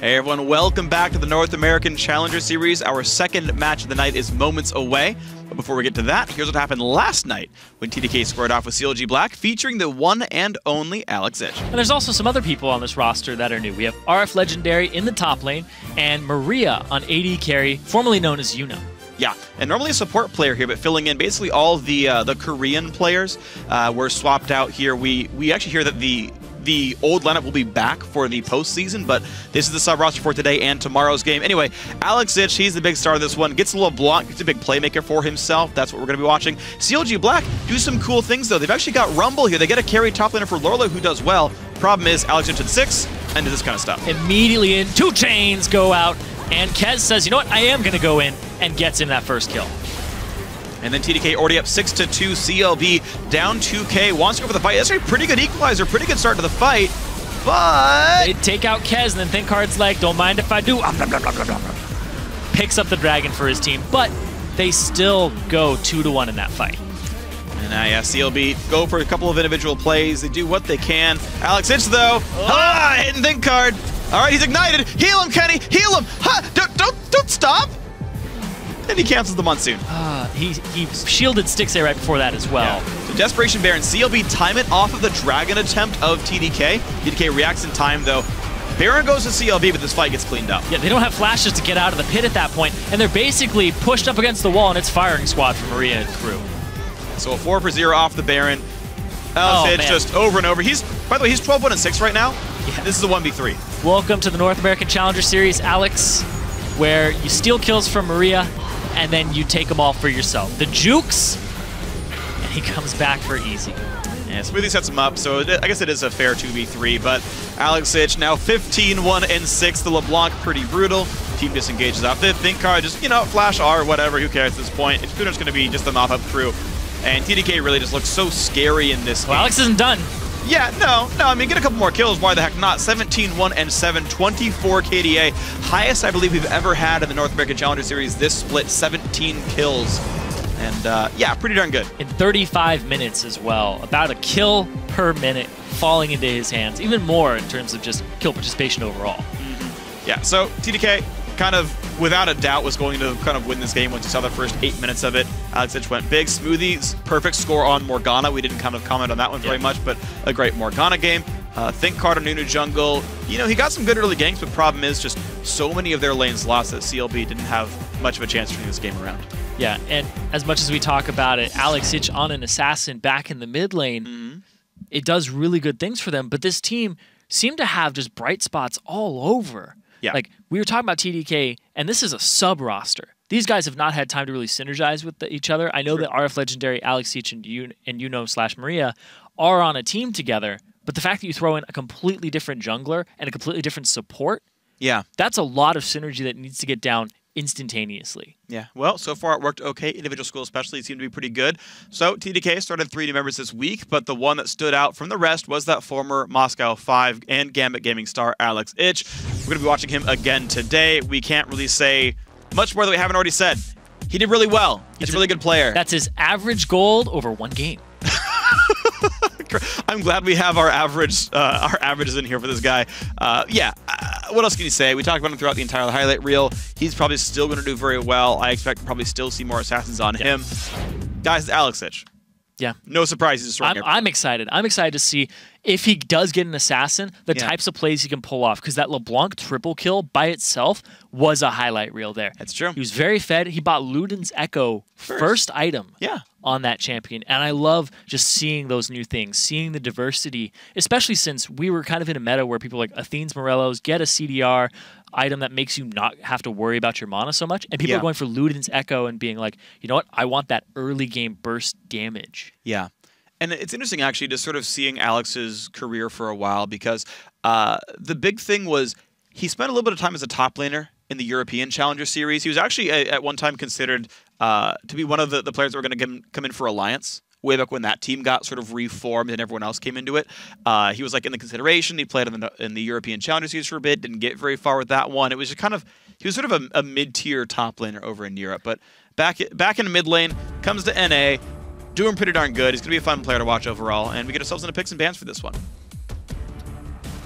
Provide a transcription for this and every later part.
Hey everyone, welcome back to the North American Challenger Series. Our second match of the night is moments away. But before we get to that, here's what happened last night when TDK squared off with CLG Black, featuring the one and only Alex Ich. And there's also some other people on this roster that are new. We have RF Legendary in the top lane, and Maria on AD carry, formerly known as Yuno. Yeah, and normally a support player here, but filling in basically all the Korean players were swapped out here. We actually hear that the old lineup will be back for the postseason, but this is the sub roster for today and tomorrow's game. Anyway, Alex Ich, he's the big star of this one. Gets a little block, gets a big playmaker for himself. That's what we're going to be watching. CLG Black do some cool things, though. They've actually got Rumble here. They get a carry top laner for Lorla, who does well. Problem is, Alex Ich at 6 and does this kind of stuff. Immediately in, 2 chains go out, and Kez says, you know what, I am going to go in, and gets in that first kill. And then TDK already up 6-2, CLB down 2K, wants to go for the fight. That's a pretty good equalizer, pretty good start to the fight, but... They take out Kez, and then ThinkHard's like, don't mind if I do. Picks up the dragon for his team, but they still go 2-1 in that fight. And now, yeah, CLB go for a couple of individual plays. They do what they can. Alex Ich, though, hitting ThinkHard. All right, he's ignited. Heal him, Kenny. Heal him. Don't stop. And he cancels the Monsoon. He shielded Stixxay right before that as well. Yeah. So Desperation Baron, CLB time it off of the Dragon attempt of TDK. TDK reacts in time, though. Baron goes to CLB, but this fight gets cleaned up. Yeah, they don't have flashes to get out of the pit at that point, and they're basically pushed up against the wall, and it's firing squad for Maria and crew. So a 4-for-0 off the Baron. Alex Ich just over and over. By the way, he's 12-1-6 right now. Yeah. This is a 1v3. Welcome to the North American Challenger Series, Alex, where you steal kills from Maria, and then you take them all for yourself. The jukes, and he comes back for easy. Yeah, Smoothie sets him up, so I guess it is a fair 2v3, but Alex Ich now 15-1-6. The LeBlanc pretty brutal. Team disengages off. They ThinkHard just, you know, flash R, whatever, who cares at this point. It's pretty much going to be just a mop-up crew. And TDK really just looks so scary in this game. Alex isn't done. Yeah, no, I mean, get a couple more kills, why the heck not? 17-1-7, 24 KDA. Highest I believe we've ever had in the North American Challenger Series. This split, 17 kills. And yeah, pretty darn good. In 35 minutes as well. About a kill per minute falling into his hands. Even more in terms of just kill participation overall. Yeah, so TDK kind of, without a doubt, was going to kind of win this game once you saw the first 8 minutes of it. Alex Ich went big. Smoothie's perfect score on Morgana. We didn't kind of comment on that one very much, but a great Morgana game. ThinkHard on Nunu jungle. You know, he got some good early ganks, but problem is just so many of their lanes lost that CLB didn't have much of a chance to turn this game around. Yeah, and as much as we talk about it, Alex Ich on an assassin back in the mid lane, it does really good things for them, but this team seemed to have just bright spots all over. Yeah. Like, we were talking about TDK, and this is a sub-roster. These guys have not had time to really synergize with each other. I know that RF Legendary, Alex Ich, and Yuno/Maria are on a team together, but the fact that you throw in a completely different jungler and a completely different support, that's a lot of synergy that needs to get down instantaneously. Yeah, well, so far it worked okay. Individual school especially seemed to be pretty good. So TDK started 3 new members this week, but the one that stood out from the rest was that former Moscow 5 and Gambit Gaming star Alex Ich. We're going to be watching him again today. We can't really say much more that we haven't already said. He did really well. He's a really good player. That's his average gold over 1 game. I'm glad we have our averages in here for this guy. Yeah, what else can you say? We talked about him throughout the entire highlight reel. He's probably still going to do very well. I expect to probably still see more assassins on him. Guys, Alex Ich. Yeah. No surprise. He's I'm excited. I'm excited to see if he does get an assassin, the types of plays he can pull off. Because that LeBlanc triple kill by itself was a highlight reel there. That's true. He was very fed. He bought Luden's Echo first item on that champion. And I love just seeing those new things, seeing the diversity, especially since we were kind of in a meta where people like Athene's Morello's get a CDR item that makes you not have to worry about your mana so much. And people are going for Luden's Echo and being like, you know what? I want that early game burst damage. Yeah. And it's interesting, actually, just sort of seeing Alex's career for a while because the big thing was he spent a little bit of time as a top laner in the European Challenger Series. He was actually at one time considered to be one of the players that were going to come in for Alliance way back when that team got sort of reformed and everyone else came into it. He was like in the consideration. He played in the European Challenger Series for a bit, didn't get very far with that one. It was just kind of, he was sort of a mid-tier top laner over in Europe. But back in the mid lane, comes to NA, doing pretty darn good. He's going to be a fun player to watch overall, and we get ourselves into picks and bans for this one.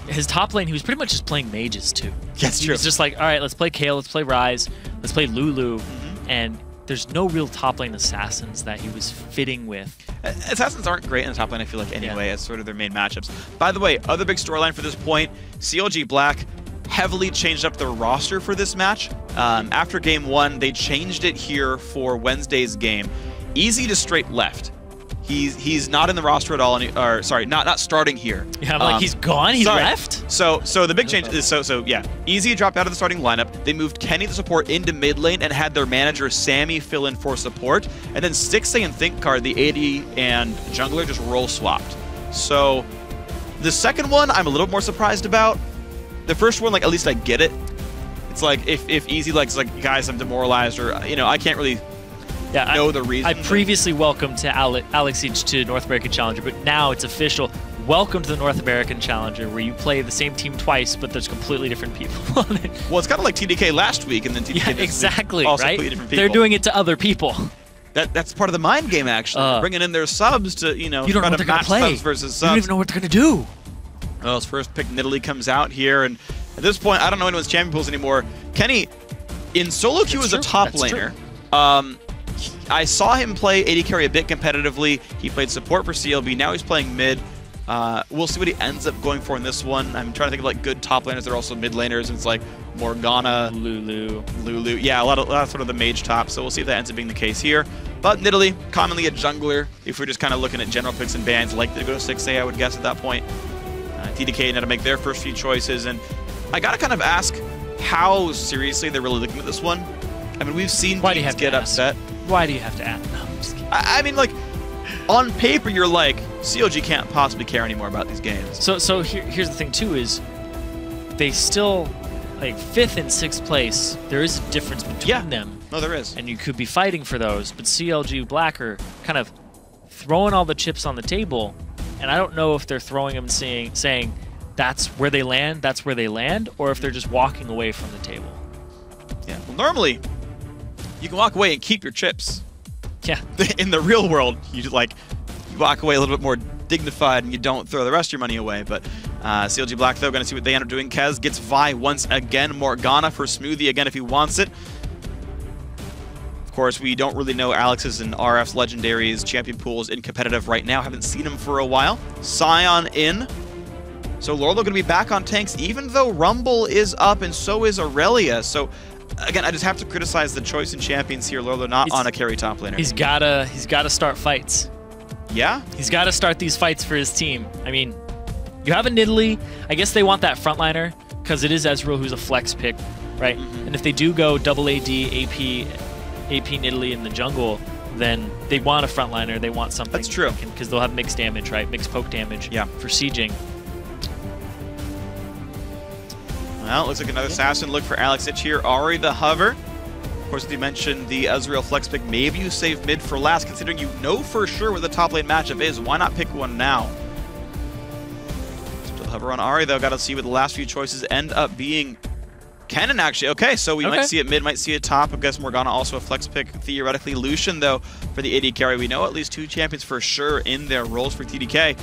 his top lane, he was pretty much just playing mages too. That's true. He was just like, all right, let's play Kayle, let's play Ryze, let's play Lulu, and there's no real top lane assassins that he was fitting with. Assassins aren't great in the top lane, I feel like, anyway, as sort of their main matchups. By the way, other big storyline for this point, CLG Black heavily changed up their roster for this match. After game 1, they changed it here for Wednesday's game. Easy to straight left. He's not in the roster at all, or sorry, not starting here. Yeah, I'm like, he's gone? He left? So the big change is, yeah, Easy dropped out of the starting lineup. They moved Kenny, the support, into mid lane and had their manager, Sammy, fill in for support. And then Stixxay and ThinkCard, the AD and jungler, just role swapped. So the second one, I'm a little more surprised about. The first one, like, at least I get it. It's like, if Easy likes, like, guys, I'm demoralized, or, you know, I can't really... know the reason. I previously welcomed to Alex Siege to North American Challenger, but now it's official. Welcome to the North American Challenger, where you play the same team twice, but there's completely different people on it. Well, it's kind of like TDK last week, and then TDK exactly, also right? different people. They're doing it to other people. That's part of the mind game, actually. Bringing in their subs to, you know, you don't know try what to they're match gonna play. subs versus subs. You don't even know what they're going to do. Well, his first pick, Nidalee, comes out here, and at this point, I don't know anyone's champion pools anymore. Kenny, in solo queue, is a top laner. I saw him play AD carry a bit competitively. He played support for CLB. Now he's playing mid. We'll see what he ends up going for in this one. I'm trying to think of like good top laners. They're also mid laners. And it's like Morgana, Lulu. Yeah, a lot of sort of the mage top. So we'll see if that ends up being the case here. But Nidalee, commonly a jungler. If we're just kind of looking at general picks and bans, likely to go to 6A, I would guess at that point. TDK had to make their first few choices. And I got to kind of ask how seriously they're really looking at this one. I mean, we've seen teams get upset. Why do you have to ask? No, I'm just kidding. I mean, like, on paper, you're like, CLG can't possibly care anymore about these games. So here's the thing, too, is they still, like, 5th and 6th place, there is a difference between them. No, there is. And you could be fighting for those, but CLG Black are kind of throwing all the chips on the table, and I don't know if they're throwing them saying that's where they land, or if they're just walking away from the table. Yeah, well, normally, you can walk away and keep your chips. Yeah. In the real world, you walk away a little bit more dignified and you don't throw the rest of your money away. But CLG Black, though, going to see what they end up doing. Kez gets Vi once again. Morgana for Smoothie again if he wants it. Of course, we don't really know Alex's and RF's legendaries, champion pools in competitive right now. Haven't seen him for a while. Sion in. So Lorlo going to be back on tanks, even though Rumble is up and so is Aurelia. So again, I just have to criticize the choice in champions here. Lorlo not on a carry top laner. He's gotta start fights. Yeah? He's gotta start these fights for his team. I mean, you have a Nidalee. I guess they want that frontliner because it is Ezreal who's a flex pick, right? And if they do go double AD, AP Nidalee in the jungle, then they want a frontliner. They want something. That's true. Because they'll have mixed damage, right? Mixed poke damage for sieging. Well, it looks like another assassin look for Alex Itch here. Ahri the hover. Of course, as you mentioned, the Ezreal flex pick. Maybe you save mid for last, considering you know for sure what the top lane matchup is. Why not pick one now? Still hover on Ahri, though. Got to see what the last few choices end up being. Kennen, actually. Okay, so we might see it mid, might see it top. I guess Morgana also a flex pick, theoretically. Lucian, though, for the AD carry. We know at least 2 champions for sure in their roles for TDK.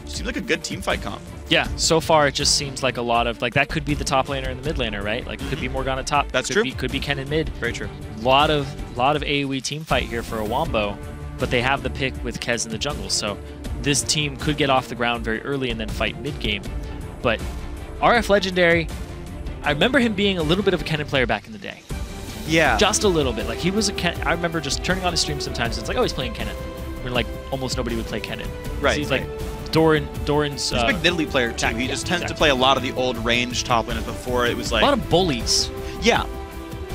Seems like a good team fight comp. Yeah, so far it just seems like a lot of, like, that could be the top laner and the mid laner, right? Like, it could be Morgana top. That's true. Could be Kennen mid. Very true. Lot of AoE team fight here for a Wombo, but they have the pick with Kez in the jungle, so this team could get off the ground very early and then fight mid game. But RF Legendary, I remember him being a little bit of a Kennen player back in the day. Yeah. Just a little bit. Like, he was a Kennen. I remember just turning on his stream sometimes, and it's like, oh, he's playing Kennen. When, like, almost nobody would play Kennen. Right. So he's like, Doran's... He's a big Nidalee player, too. He just tends to play a lot of the old range top laners before. It was like... a lot of bullies. Yeah.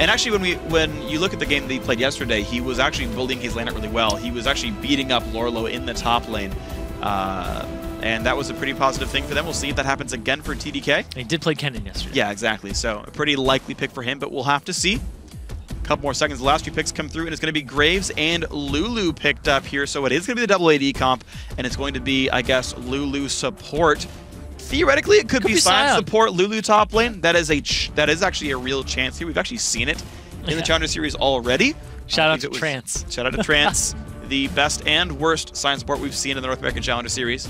And actually, when you look at the game that he played yesterday, he was actually building his lane out really well. He was actually beating up Lorlo in the top lane. And that was a pretty positive thing for them. We'll see if that happens again for TDK. He did play Kennen yesterday. Yeah, exactly. So a pretty likely pick for him, but we'll have to see. A couple more seconds. The last few picks come through, and it's going to be Graves and Lulu picked up here. So it is going to be the double AD comp, and it's going to be, I guess, Lulu support. Theoretically, it could be Sion support, Lulu top lane. That is actually a real chance here. We've actually seen it in the Challenger Series already. Shout out to Trance. Shout out to Trance, the best and worst Sion support we've seen in the North American Challenger Series.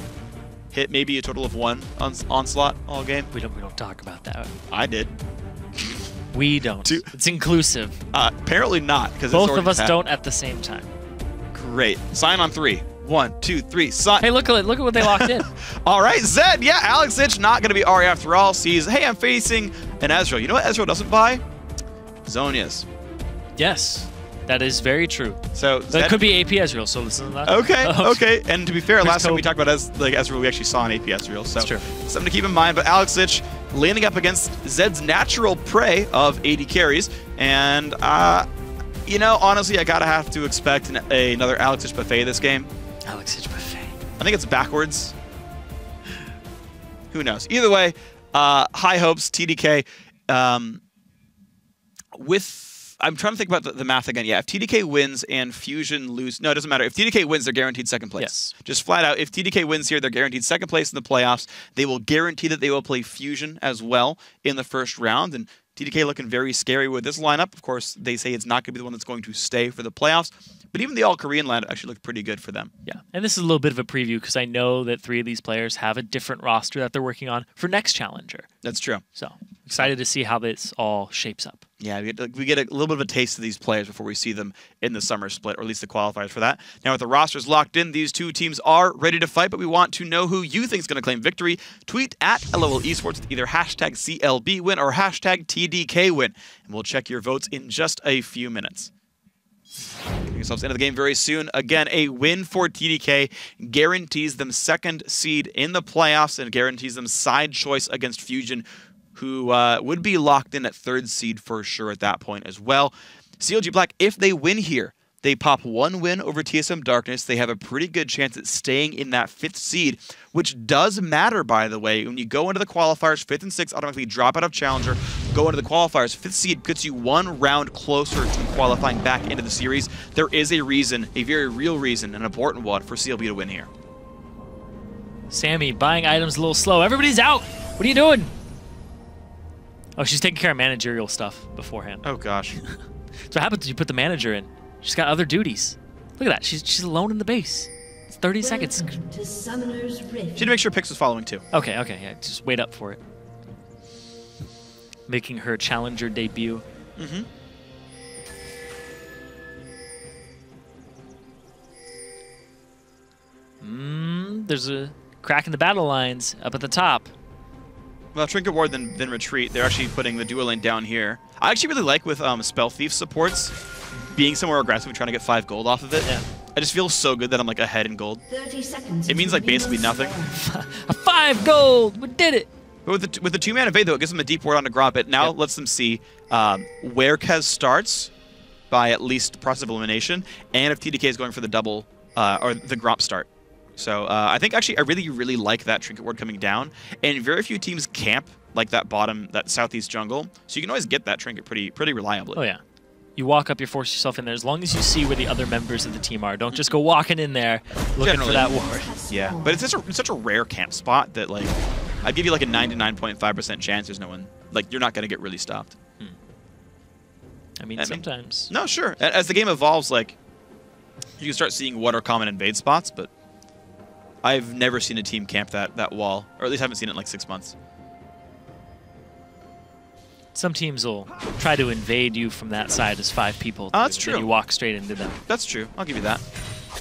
hit maybe a total of 1 onslaught all game. We don't talk about that. I did. We don't. It's inclusive. Apparently not, because both of us don't at the same time. Great. Sign on 3. 1, 2, 3. Sign. Hey, look at what they locked in. All right, Zed. Yeah, Alex Itch not going to be Ari after all. Sees, hey, I'm facing an Ezreal. You know what Ezreal doesn't buy? Zonias. Yes. That is very true. So that could be AP Ezreal, so listen to that. Okay, okay. And to be fair, last time we talked about Ezreal, we actually saw an AP Ezreal. So that's true. Something to keep in mind. But Alex Itch landing up against Zed's natural prey of 80 carries. And, you know, honestly, I gotta have to expect another Alex Itch buffet this game. Alex Itch buffet. I think it's backwards. Who knows? Either way, high hopes, TDK. I'm trying to think about the math again. Yeah, if TDK wins and Fusion lose... No, it doesn't matter. If TDK wins, they're guaranteed second place. Yes. Just flat out, if TDK wins here, they're guaranteed second place in the playoffs. They will guarantee that they will play Fusion as well in the first round. And TDK looking very scary with this lineup. Of course, they say it's not going to be the one that's going to stay for the playoffs. But even the all-Korean lineup actually looked pretty good for them. Yeah, and this is a little bit of a preview because I know that 3 of these players have a different roster that they're working on for next Challenger. That's true. So excited to see how this all shapes up. Yeah, we get a little bit of a taste of these players before we see them in the summer split, or at least the qualifiers for that. Now, with the rosters locked in, these two teams are ready to fight, but we want to know who you think is going to claim victory. Tweet at LOL Esports with either hashtag CLB win or hashtag TDK win, and we'll check your votes in just a few minutes. Getting yourselves into the game very soon. Again, a win for TDK guarantees them second seed in the playoffs and guarantees them side choice against Fusion, who would be locked in at third seed for sure at that point as well. CLG Black, if they win here, they pop 1 win over TSM Darkness. They have a pretty good chance at staying in that 5th seed, which does matter, by the way. When you go into the qualifiers, 5th and 6th automatically drop out of Challenger. Go into the qualifiers, 5th seed gets you 1 round closer to qualifying back into the series. There is a reason, a very real reason, an important one for CLB to win here. Sammy, buying items a little slow. Everybody's out. What are you doing? Oh, she's taking care of managerial stuff beforehand. Oh, gosh. So what happens when you put the manager in? She's got other duties. Look at that. She's alone in the base. It's 30 seconds. To Summoner's Rift. She had to make sure Pix was following, too. Okay, yeah. Just wait up for it. Making her Challenger debut. There's a crack in the battle lines up at the top. Well, Trinket Ward then retreat. They're actually putting the duo lane down here. I actually really like with Spell Thief supports being somewhere aggressive and trying to get 5 gold off of it. Yeah. I just feel so good that I'm like ahead in gold. 30 seconds. It means like basically nothing. A 5 gold! We did it! But with the 2-man evade though, it gives them a deep ward on the Gromp. It now lets them see where Kez starts by at least process of elimination, and if TDK is going for the double or the Gromp start. So I think actually I really like that Trinket Ward coming down, and very few teams camp like that southeast jungle, so you can always get that Trinket pretty reliably. Oh yeah. You walk up, you force yourself in there, as long as you see where the other members of the team are. Don't just go walking in there looking for that ward. Yeah, but it's such a rare camp spot that like I'd give you like a 99.5% chance there's no one, like you're not going to get really stopped. I mean, sometimes. No, sure. As the game evolves, like you can start seeing what are common invade spots, but I've never seen a team camp that wall, or at least I haven't seen it in like 6 months. Some teams will try to invade you from that side as 5 people. Oh, that's true. And you walk straight into them. That's true. I'll give you that.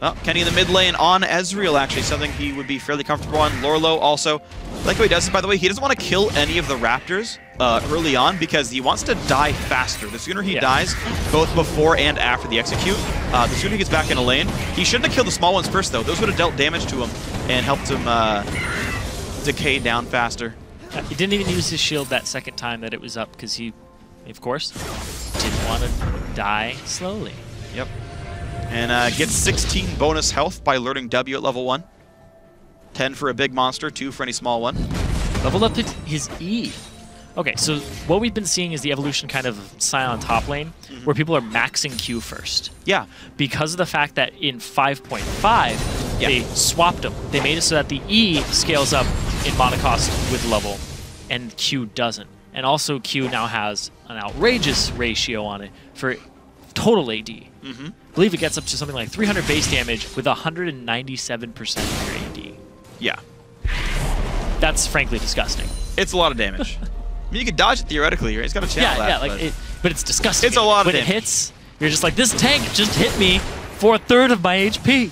Oh, Kenny in the mid lane on Ezreal, actually, something he would be fairly comfortable on. Lorlo also, like what he does, by the way, he doesn't want to kill any of the Raptors early on because he wants to die faster. The sooner he dies, both before and after the execute, the sooner he gets back in a lane. He shouldn't have killed the small ones first, though. Those would have dealt damage to him and helped him decay down faster. He didn't even use his shield that second time that it was up because he, of course, didn't want to die slowly. Yep. And gets 16 bonus health by learning W at level 1. 10 for a big monster, 2 for any small one. Leveled up his E. Okay, so what we've been seeing is the evolution kind of Scion top lane, where people are maxing Q first. Yeah. Because of the fact that in 5.5, they swapped them. They made it so that the E scales up in monocost with level, and Q doesn't. And also Q now has an outrageous ratio on it for total AD. I believe it gets up to something like 300 base damage with 197% of your AD. Yeah. That's frankly disgusting. It's a lot of damage. I mean, you could dodge it theoretically, right? He's got a channel that. Yeah, but it's disgusting. It's a lot of when damage. When it hits, you're just like, this tank just hit me for 1/3 of my HP.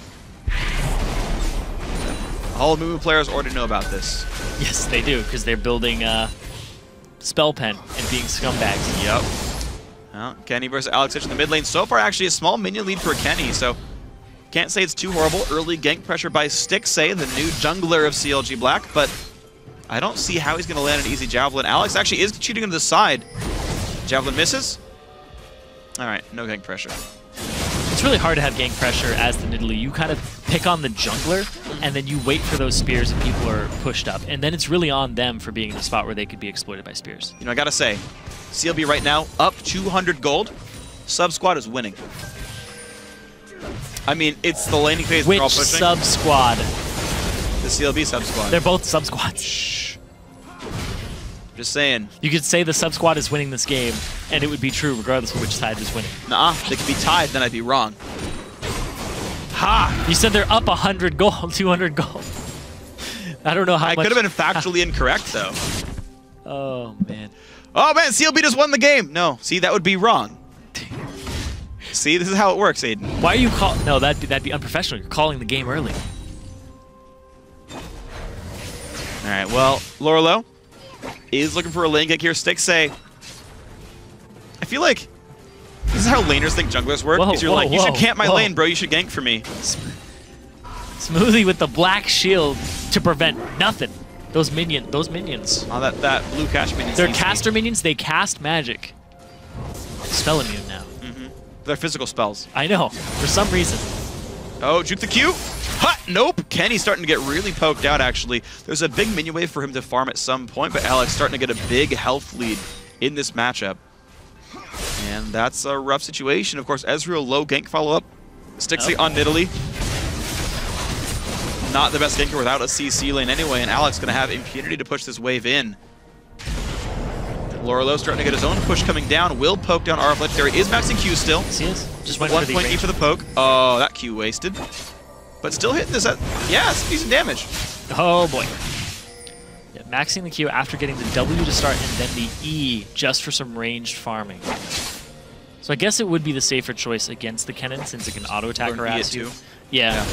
All Mumu players already know about this. Yes, they do, because they're building Spell Pen and being scumbags. Yep. Well, Kenny versus Alex in the mid lane. So far, actually, a small minion lead for Kenny, so can't say it's too horrible. Early gank pressure by Stixay, the new jungler of CLG Black, but I don't see how he's going to land an easy Javelin. Alex actually is cheating on the side. Javelin misses. All right, no gank pressure. It's really hard to have gank pressure as the Nidalee. You kind of pick on the jungler, and then you wait for those spears and people are pushed up. And then it's really on them for being in a spot where they could be exploited by spears. You know, I got to say, CLB right now, up 200 gold. Sub-squad is winning. I mean, it's the laning phase. Which they're all pushing. sub-squad? The CLB sub-squad. They're both sub-squads. Shh. Just saying. You could say the sub-squad is winning this game, and it would be true regardless of which side is winning. Nah, they could be tied, then I'd be wrong. Ha! You said they're up 100 gold, 200 gold. I don't know how much. I could have been factually incorrect, though. Oh, man. Oh, man, CLB just won the game. No, see, that would be wrong. See, this is how it works, Aiden. Why are you calling? No, that'd be unprofessional. You're calling the game early. All right, well, Lorelo is looking for a lane kick here. Stixay. I feel like this is how laners think junglers work. Whoa, is you're whoa, like, you should whoa, camp my whoa. lane, bro. You should gank for me. Smoothie with the black shield to prevent nothing. Those minions. Oh, that blue cash minion. They're caster minions. They cast magic. Spell immune now. They're physical spells. I know. For some reason. Oh, juke the Q. Ha! Nope. Kenny's starting to get really poked out, actually. There's a big minion wave for him to farm at some point, but Alex starting to get a big health lead in this matchup. And that's a rough situation. Of course, Ezreal low gank follow-up. Stixay on Nidalee. Not the best ganker without a CC lane anyway, and Alex going to have impunity to push this wave in. Lorelo starting to get his own push coming down. Will poke down RF Legendary. Is maxing Q still. Yes, he is. Just went One for the point E range. for the poke. Oh, that Q wasted. But still hitting this at, yeah, some decent damage. Oh boy. Yeah, maxing the Q after getting the W to start and then the E just for some ranged farming. So I guess it would be the safer choice against the Kennen since it can auto attack Learn harass E you. too. Yeah.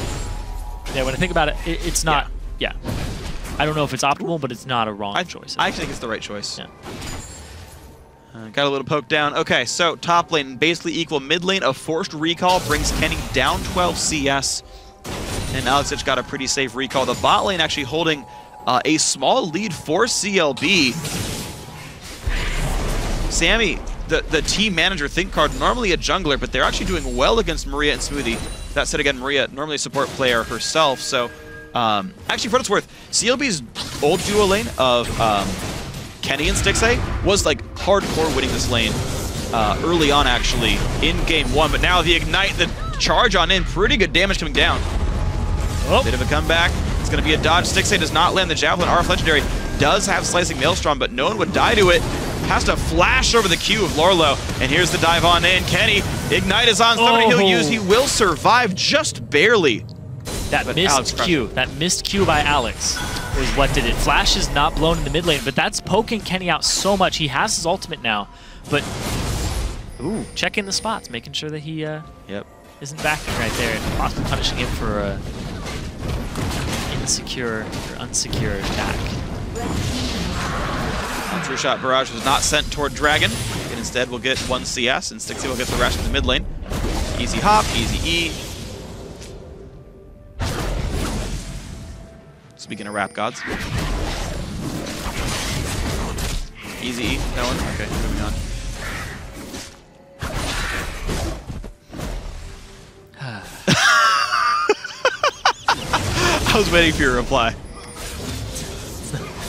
Yeah, when I think about it, it's not. Yeah. I don't know if it's optimal, but it's not a wrong choice. I actually think it's the right choice. Yeah. Got a little poke down. Okay, so top lane basically equal. Mid lane, a forced recall brings Kenny down 12 CS. And Alexic got a pretty safe recall. The bot lane actually holding a small lead for CLB. Sammy, the team manager think card, normally a jungler, but they're actually doing well against Maria and Smoothie. That said, again, Maria, normally a support player herself. So, actually, for what it's worth, CLB's old duo lane of Kenny and Stixay was like hardcore winning this lane early on, actually, in game one. But now the Ignite, the charge on in, pretty good damage coming down. Oh. Bit of a comeback. It's going to be a dodge. Stixay does not land the Javelin. RF Legendary does have Slicing Maelstrom, but no one would die to it. Has to flash over the Q of Lorelo. And here's the dive on in. Kenny, Ignite is on. Somebody he'll use. He will survive just barely. That missed Q. That missed Q by Alex was what did it. Flash is not blown in the mid lane, but that's poking Kenny out so much. He has his ultimate now, but ooh, checking the spots, making sure that he isn't backing right there, and possibly punishing him for insecure or unsecure attack. True Shot Barrage was not sent toward Dragon, and instead will get 1 CS, and Stixay will get the rest in the mid lane. Easy hop, easy E. Speaking of rap gods. Easy E, that one? Okay, moving on. I was waiting for your reply.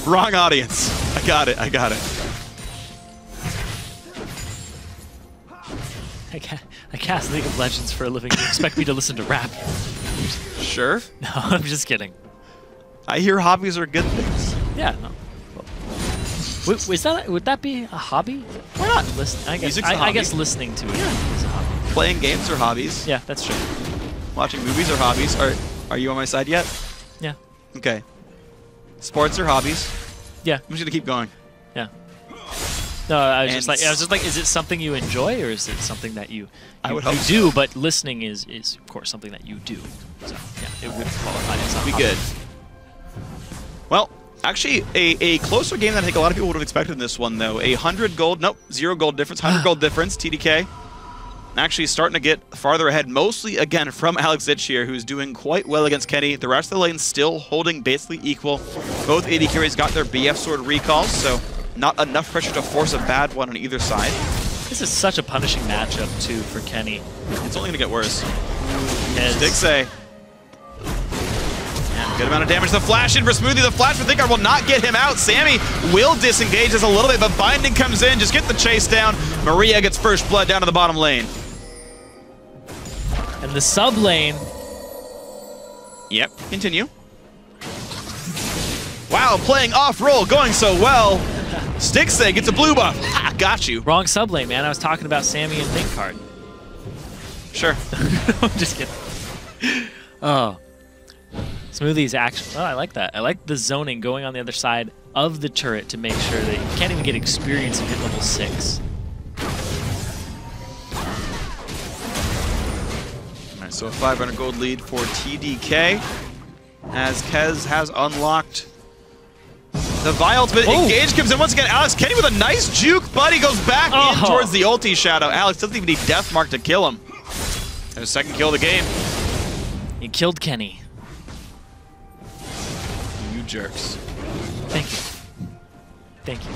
Wrong audience. I got it, I got it. I cast League of Legends for a living. You expect me to listen to rap? Sure. No, I'm just kidding. I hear hobbies are good things. Yeah, no. Would that be a hobby? Why not? I guess listening to it is a hobby. Playing games are hobbies. Yeah, that's true. Watching movies are hobbies. Are you on my side yet? Yeah. Okay. Sports are hobbies. Yeah. I'm just gonna keep going. Yeah. No, I was just like, is it something you enjoy, or is it something that you do? But listening is of course something that you do. So yeah, it would qualify as a hobby. Be good. Well, actually, a closer game than I think a lot of people would have expected in this one, though. 100 gold, nope, 0 gold difference, 100 gold difference. TDK actually starting to get farther ahead, mostly again from Alex Zitch here, who's doing quite well against Kenny. The rest of the lane still holding basically equal. Both AD carries got their BF sword recalls, so not enough pressure to force a bad one on either side. This is such a punishing matchup, too, for Kenny. It's only going to get worse. Stixay. Good amount of damage. The flash in for Smoothie. The flash for FLICKR will not get him out. Sammy will disengage just a little bit, but Binding comes in. Just get the chase down. Maria gets first blood down to the bottom lane. And the sub lane. Yep, continue. Wow, playing off roll, going so well. Stixay gets a blue buff. Ha, got you. Wrong sub lane, man. I was talking about Sammy and Thinkcard. Sure. I'm just kidding. Oh. Smoothie's action. Oh, I like that. I like the zoning going on the other side of the turret to make sure that you can't even get experience and hit level 6. Alright, so a 500 gold lead for TDK as Kez has unlocked the Vi ultimate. Engage comes in once again. Alex Kenny with a nice juke, but he goes back in towards the ulti shadow. Alex doesn't even need Death Mark to kill him. And a second kill of the game. He killed Kenny. You jerks. Thank you. Thank you.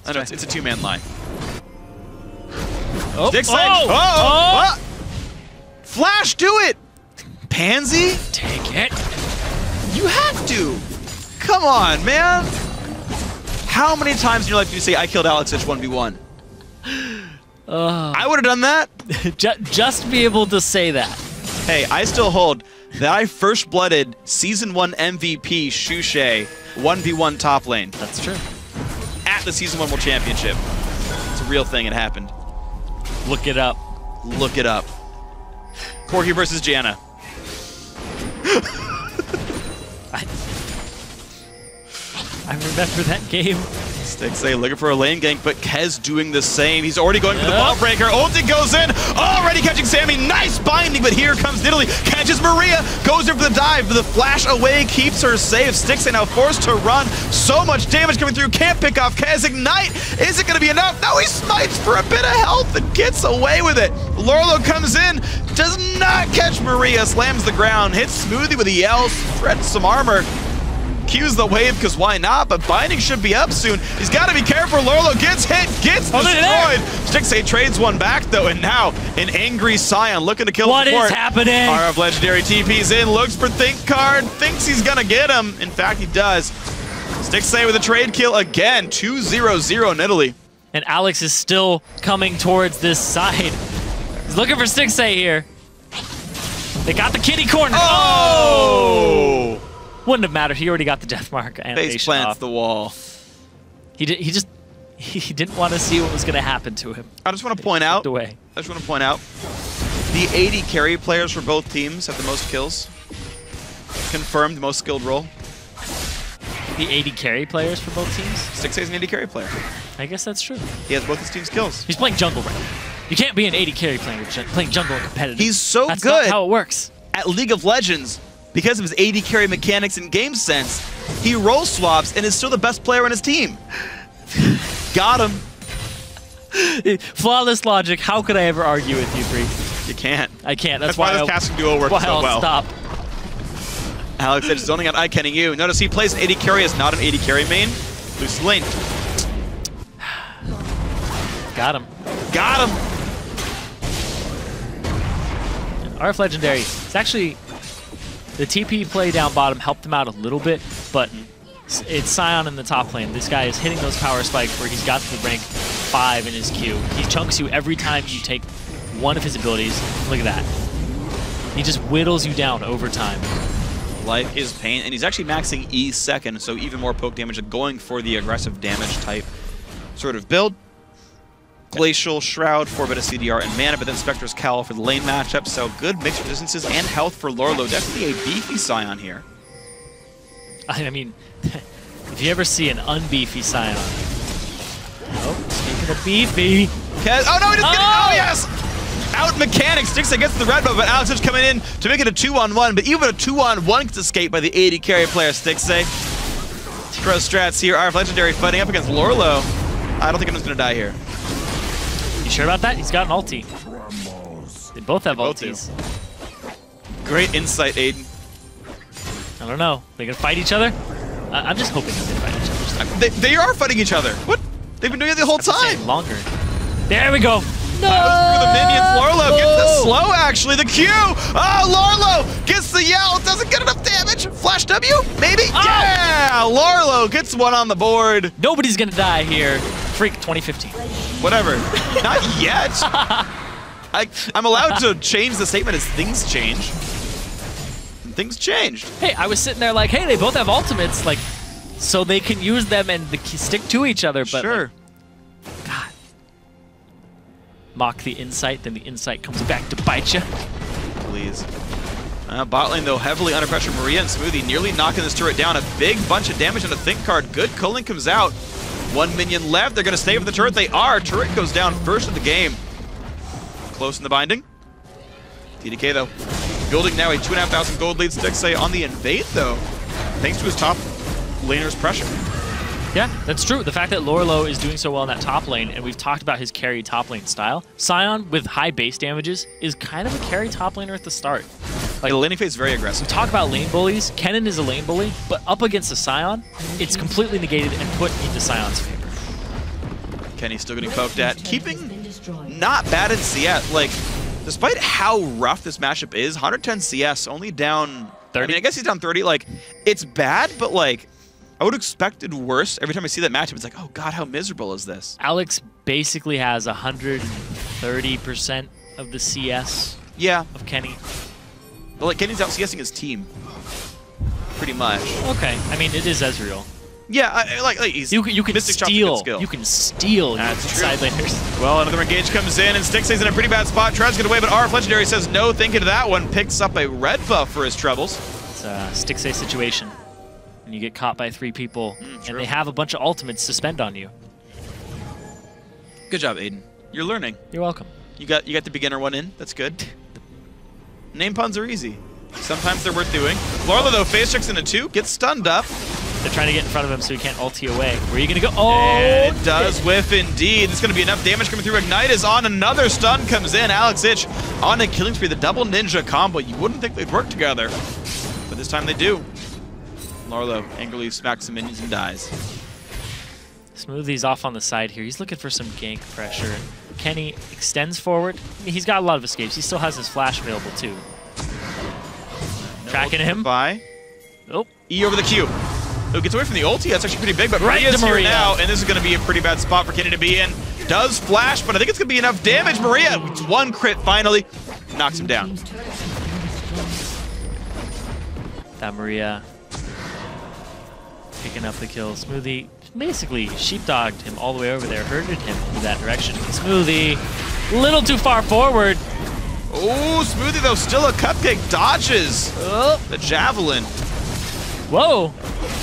I know, it's a two-man line. Oh! Oh! Flash, do it! Pansy? Take it. You have to. Come on, man. How many times in your life do you say, I killed Alex Zitch 1v1? I would have done that. Just to be able to say that. Hey, I still hold that I first blooded Season 1 MVP Shushay 1v1 top lane. That's true. At the Season 1 World Championship. It's a real thing, it happened. Look it up. Look it up. Corki versus Janna. I remember that game. Stixay looking for a lane gank, but Kez doing the same. He's already going for the ball breaker. Ulti goes in, already catching Sammy. Nice binding, but here comes Nidalee. Catches Maria, goes in for the dive. The flash away keeps her safe. Stixay now forced to run. So much damage coming through. Can't pick off Kez. Ignite. Is it going to be enough? No, he smites for a bit of health and gets away with it. Lorlo comes in, does not catch Maria. Slams the ground, hits Smoothie with a yell, spreads some armor. Q's the wave, because why not? But Binding should be up soon. He's got to be careful. Lorlo gets hit, gets destroyed. Stixay trades one back, though, and now an angry Scion looking to kill What support. is happening? RF Legendary TP's in, looks for Thinkcard, thinks he's going to get him. In fact, he does. Stixay with a trade kill again. 2-0-0 Nidalee. And Alex is still coming towards this side. He's looking for Stixay here. They got the kitty corner. Oh! Wouldn't have mattered. He already got the death mark animation Face plants off. the wall. He didn't want to see what was going to happen to him. I just want to point out. The AD carry players for both teams have the most kills. Confirmed most skilled role. The AD carry players for both teams? Stixay's an AD carry player. I guess that's true. He has both his team's kills. He's playing jungle right now. You can't be an AD carry player playing jungle in competitive. He's so that's good. That's not how it works. At League of Legends, because of his AD carry mechanics and game sense, he role swaps and is still the best player on his team. Got him. Flawless logic. How could I ever argue with you, Free? You can't. I can't. That's why this casting duo works so well. Stop. Alex is zoning out eye-canning you. Notice he plays an AD carry as not an AD carry main. Loose lane. Got him. Got him. RF Legendary. It's actually... The TP play down bottom helped him out a little bit, but it's Scion in the top lane. This guy is hitting those power spikes where he's got the rank 5 in his Q. He chunks you every time you take one of his abilities. Look at that. He just whittles you down over time. Life is pain, and he's actually maxing E second, so even more poke damage and going for the aggressive damage type sort of build. Glacial, Shroud, 4-bit of CDR and mana, but then Spectre's Cowl for the lane matchup, so good mixed resistances and health for Lorlo. Definitely a beefy Scion here. I mean, if you ever see an unbeefy Scion. Oh, speaking of beefy. Oh, no, he doesn't get it. Oh, yes. Out mechanics. Stixay gets the red buff, but Alex coming in to make it a 2-on-1. But even a 2-on-1 gets escaped by the AD carry player, Stixay. Pro strats here. RF Legendary fighting up against Lorlo. I don't think anyone's going to die here. You sure about that? He's got an ulti. They both have ultis. Great insight, Aiden. I don't know. They gonna fight each other? I'm just hoping that they fight each other. They are fighting each other. What? They've been doing it the whole time. Longer. There we go. No! Through the minions. Lorlo gets the slow, actually. The Q. Oh, Lorlo gets the yell. Doesn't get enough damage. Flash W? Maybe? Oh! Yeah! Lorlo gets one on the board. Nobody's gonna die here. Freak 2015. Whatever. Not yet. I'm allowed to change the statement as things change. And things changed. Hey, I was sitting there like, hey, they both have ultimates, like, so they can use them and stick to each other, but sure. Like, God. Mock the insight, then the insight comes back to bite you. Please. Bot lane, though, heavily under pressure. Maria and Smoothie nearly knocking this turret down. A big bunch of damage on the Think card. Good culling comes out. One minion left. They're going to stay with the turret. They are. Turret goes down first of the game. Close in the binding. TDK, though, building now a 2,500 gold lead. Stixay on the invade, though, thanks to his top laner's pressure. Yeah, that's true. The fact that Lorlo is doing so well in that top lane, and we've talked about his carry top lane style. Scion, with high base damages, is kind of a carry top laner at the start. Like, the laning phase is very aggressive. We talk about lane bullies. Kennen is a lane bully, but up against a Scion, it's completely negated and put into Scion's favor. Kenny's still getting poked at. Keeping not bad in CS. Like, despite how rough this matchup is, 110 CS, only down 30. I mean, I guess he's down 30. Like, it's bad, but like, I would have expected worse. Every time I see that matchup, it's like, oh god, how miserable is this? Alex basically has 130% of the CS of Kenny. But like, Kenny's out CSing his team. Pretty much. Okay, I mean, it is Ezreal. Yeah, like he's you can steal. You can steal side laners. Well, another engage comes in, and Stixay's in a pretty bad spot. Tries to get away, but RF Legendary says no thinking to that one. Picks up a red buff for his troubles. It's a Stixay situation. And you get caught by 3 people, and they have a bunch of ultimates to spend on you. Good job, Aiden. You're learning. You're welcome. You got the beginner one in. That's good. Name puns are easy. Sometimes they're worth doing. Lorlo, though, face checks into 2, gets stunned up. They're trying to get in front of him so he can't ulti away. Where are you going to go? Oh! And it does whiff indeed. There's going to be enough damage coming through. Ignite is on. Another stun comes in. Alex Ich on a killing spree. The double ninja combo. You wouldn't think they'd work together. But this time they do. Lorlo angrily smacks some minions and dies. Smoothie's off on the side here. He's looking for some gank pressure. Kenny extends forward. I mean, he's got a lot of escapes. He still has his flash available, too. Tracking him. Bye. Oh. E over the Q. Oh, gets away from the ulti. That's actually pretty big, but Maria's here now, and this is going to be a pretty bad spot for Kenny to be in. Does flash, but I think it's going to be enough damage. Maria, one crit finally, knocks him down. That Maria picking up the kill. Smoothie basically sheepdogged him all the way over there, herded him in that direction. Smoothie, a little too far forward. Oh, Smoothie, though, still a cupcake. Dodges the javelin. Whoa.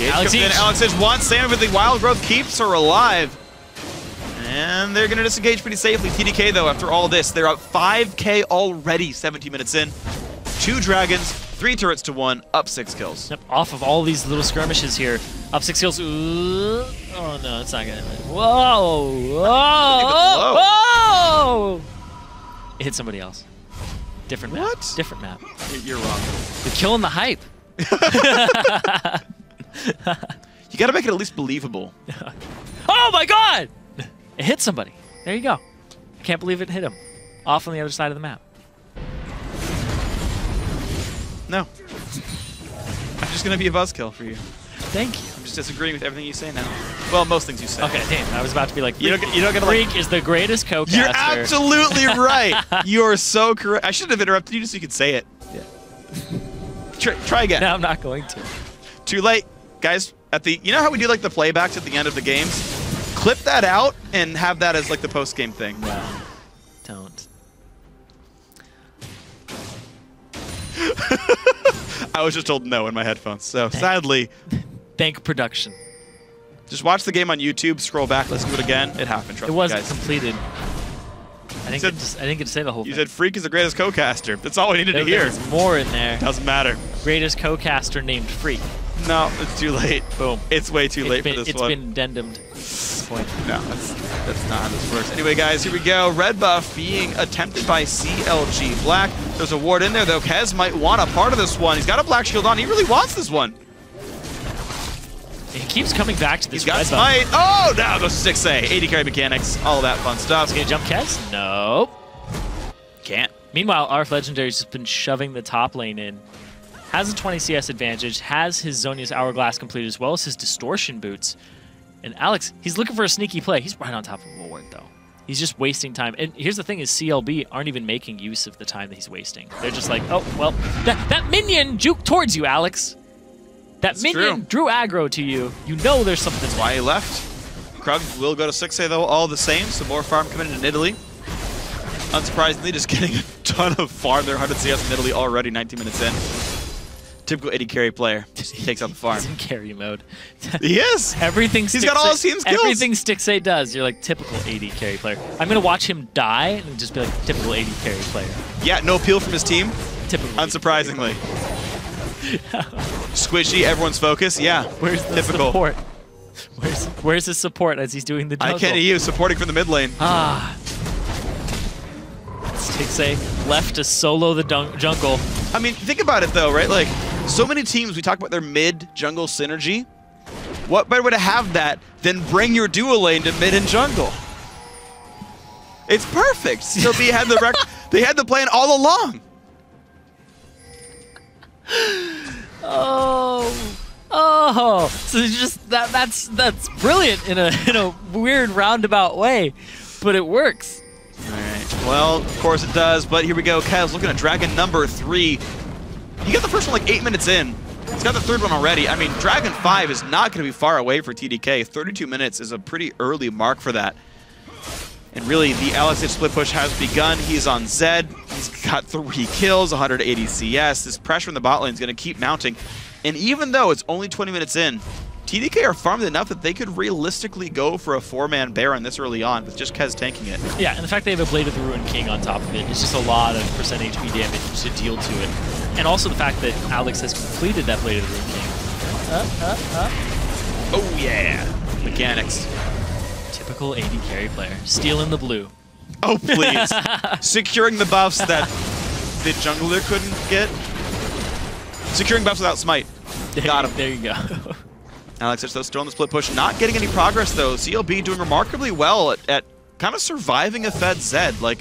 Alex Ich wants Sam, but the wild growth keeps her alive. And they're going to disengage pretty safely. TDK, though, after all this, they're up 5K already, 17 minutes in. 2 dragons, 3 turrets to 1, up 6 kills. Yep, off of all these little skirmishes here. Up 6 kills. Ooh. Oh, no, it's not going to. Whoa. Whoa. Whoa. It hit somebody else. Different map. What? Different map. You're wrong. You're killing the hype. You got to make it at least believable. Oh my god! It hit somebody. There you go. I can't believe it hit him. Off on the other side of the map. No. I'm just going to be a buzzkill for you. Thank you. I'm just disagreeing with everything you say now. Well, most things you say. Okay, damn. I was about to be like, you don't get Freak is the greatest co-caster. You're absolutely right. You are so correct. I should have interrupted you just so you could say it. Yeah. Try again. No, I'm not going to. Too late. Guys, you know how we do like the playbacks at the end of the games? Clip that out and have that as like the post-game thing. No. Don't. I was just told no in my headphones, so sadly, Thank production. Just watch the game on YouTube, scroll back, let's do it again. It happened, trust It me, wasn't guys. completed. I didn't get to say the whole thing. You said Freak is the greatest co-caster. That's all we needed to hear. There's more in there. Doesn't matter. Greatest co-caster named Freak. No, it's too late. Boom. It's way too late for this one. It's been addendummed at this point. No, that's not how this works. Anyway, guys, here we go. Red buff being attempted by CLG Black. There's a ward in there, though. Kez might want a part of this one. He's got a black shield on. He really wants this one. He keeps coming back to this. He's got smite. Oh, now goes 6A. 80 carry mechanics, all that fun stuff. Is he gonna jump Kez? No. Can't. Meanwhile, RF Legendary's just been shoving the top lane in. Has a 20 CS advantage, has his Zhonya's Hourglass completed as well as his Distortion boots. And Alex, he's looking for a sneaky play. He's right on top of a ward, though. He's just wasting time. And here's the thing is CLB aren't even making use of the time that he's wasting. They're just like, oh, well, that minion juked towards you, Alex. That minion drew aggro to you. You know there's something. That's why he left. Krug will go to 6A, though, all the same. Some more farm coming in Italy. Unsurprisingly, just getting a ton of farm there. 100 CS in Italy already, 19 minutes in. Typical 80 carry player. Just takes out the farm. He's in carry mode. He is. He's got all his team's kills. Everything Stixay does. You're like, typical 80 carry player. I'm going to watch him die and just be like, typical 80 carry player. Yeah, no appeal from his team. Typical. Unsurprisingly. Squishy, everyone's focus. Yeah, where's the typical. Support? Where's his support as he's doing the jungle? I can't hear you supporting from the mid lane. Ah. Stixay left to solo the jungle. I mean, think about it though, right? Like, so many teams, we talk about their mid-jungle synergy. What better way to have that than bring your duo lane to mid and jungle? It's perfect. CLB had they had the plan all along. Oh, so it's just that's brilliant in a weird roundabout way, but it works. All right. Well, of course it does, but here we go. Kez looking at Dragon number 3. He got the first one like 8 minutes in. He's got the third one already. I mean, Dragon 5 is not going to be far away for TDK. 32 minutes is a pretty early mark for that. And really, the LSH split push has begun. He's on Zed. He's got 3 kills, 180 CS. This pressure in the bot lane is going to keep mounting. And even though it's only 20 minutes in, TDK are farmed enough that they could realistically go for a 4-man Baron this early on with just Kez tanking it. Yeah, and the fact they have a Blade of the Ruined King on top of it is just a lot of % HP damage to deal to it. And also the fact that Alex has completed that Blade of the Ruined King. Oh yeah, mechanics. Typical 80 carry player. Stealing the blue. Oh, please. Securing the buffs that the jungler couldn't get. Securing buffs without smite. Got him. There you go. Alex though still on the split push. Not getting any progress, though. CLB doing remarkably well at kind of surviving a fed Zed. Like,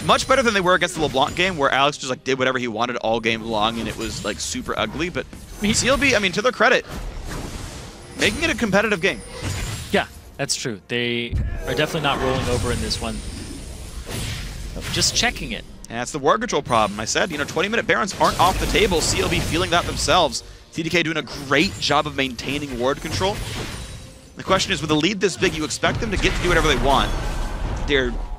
much better than they were against the LeBlanc game, where Alex just like did whatever he wanted all game long, and it was like super ugly. But CLB, I mean, to their credit, making it a competitive game. Yeah, that's true. They are definitely not rolling over in this one. Just checking it. And that's the ward control problem. I said, 20-minute Barons aren't off the table. CLB feeling that themselves. TDK doing a great job of maintaining ward control. The question is, with a lead this big, you expect them to get to do whatever they want.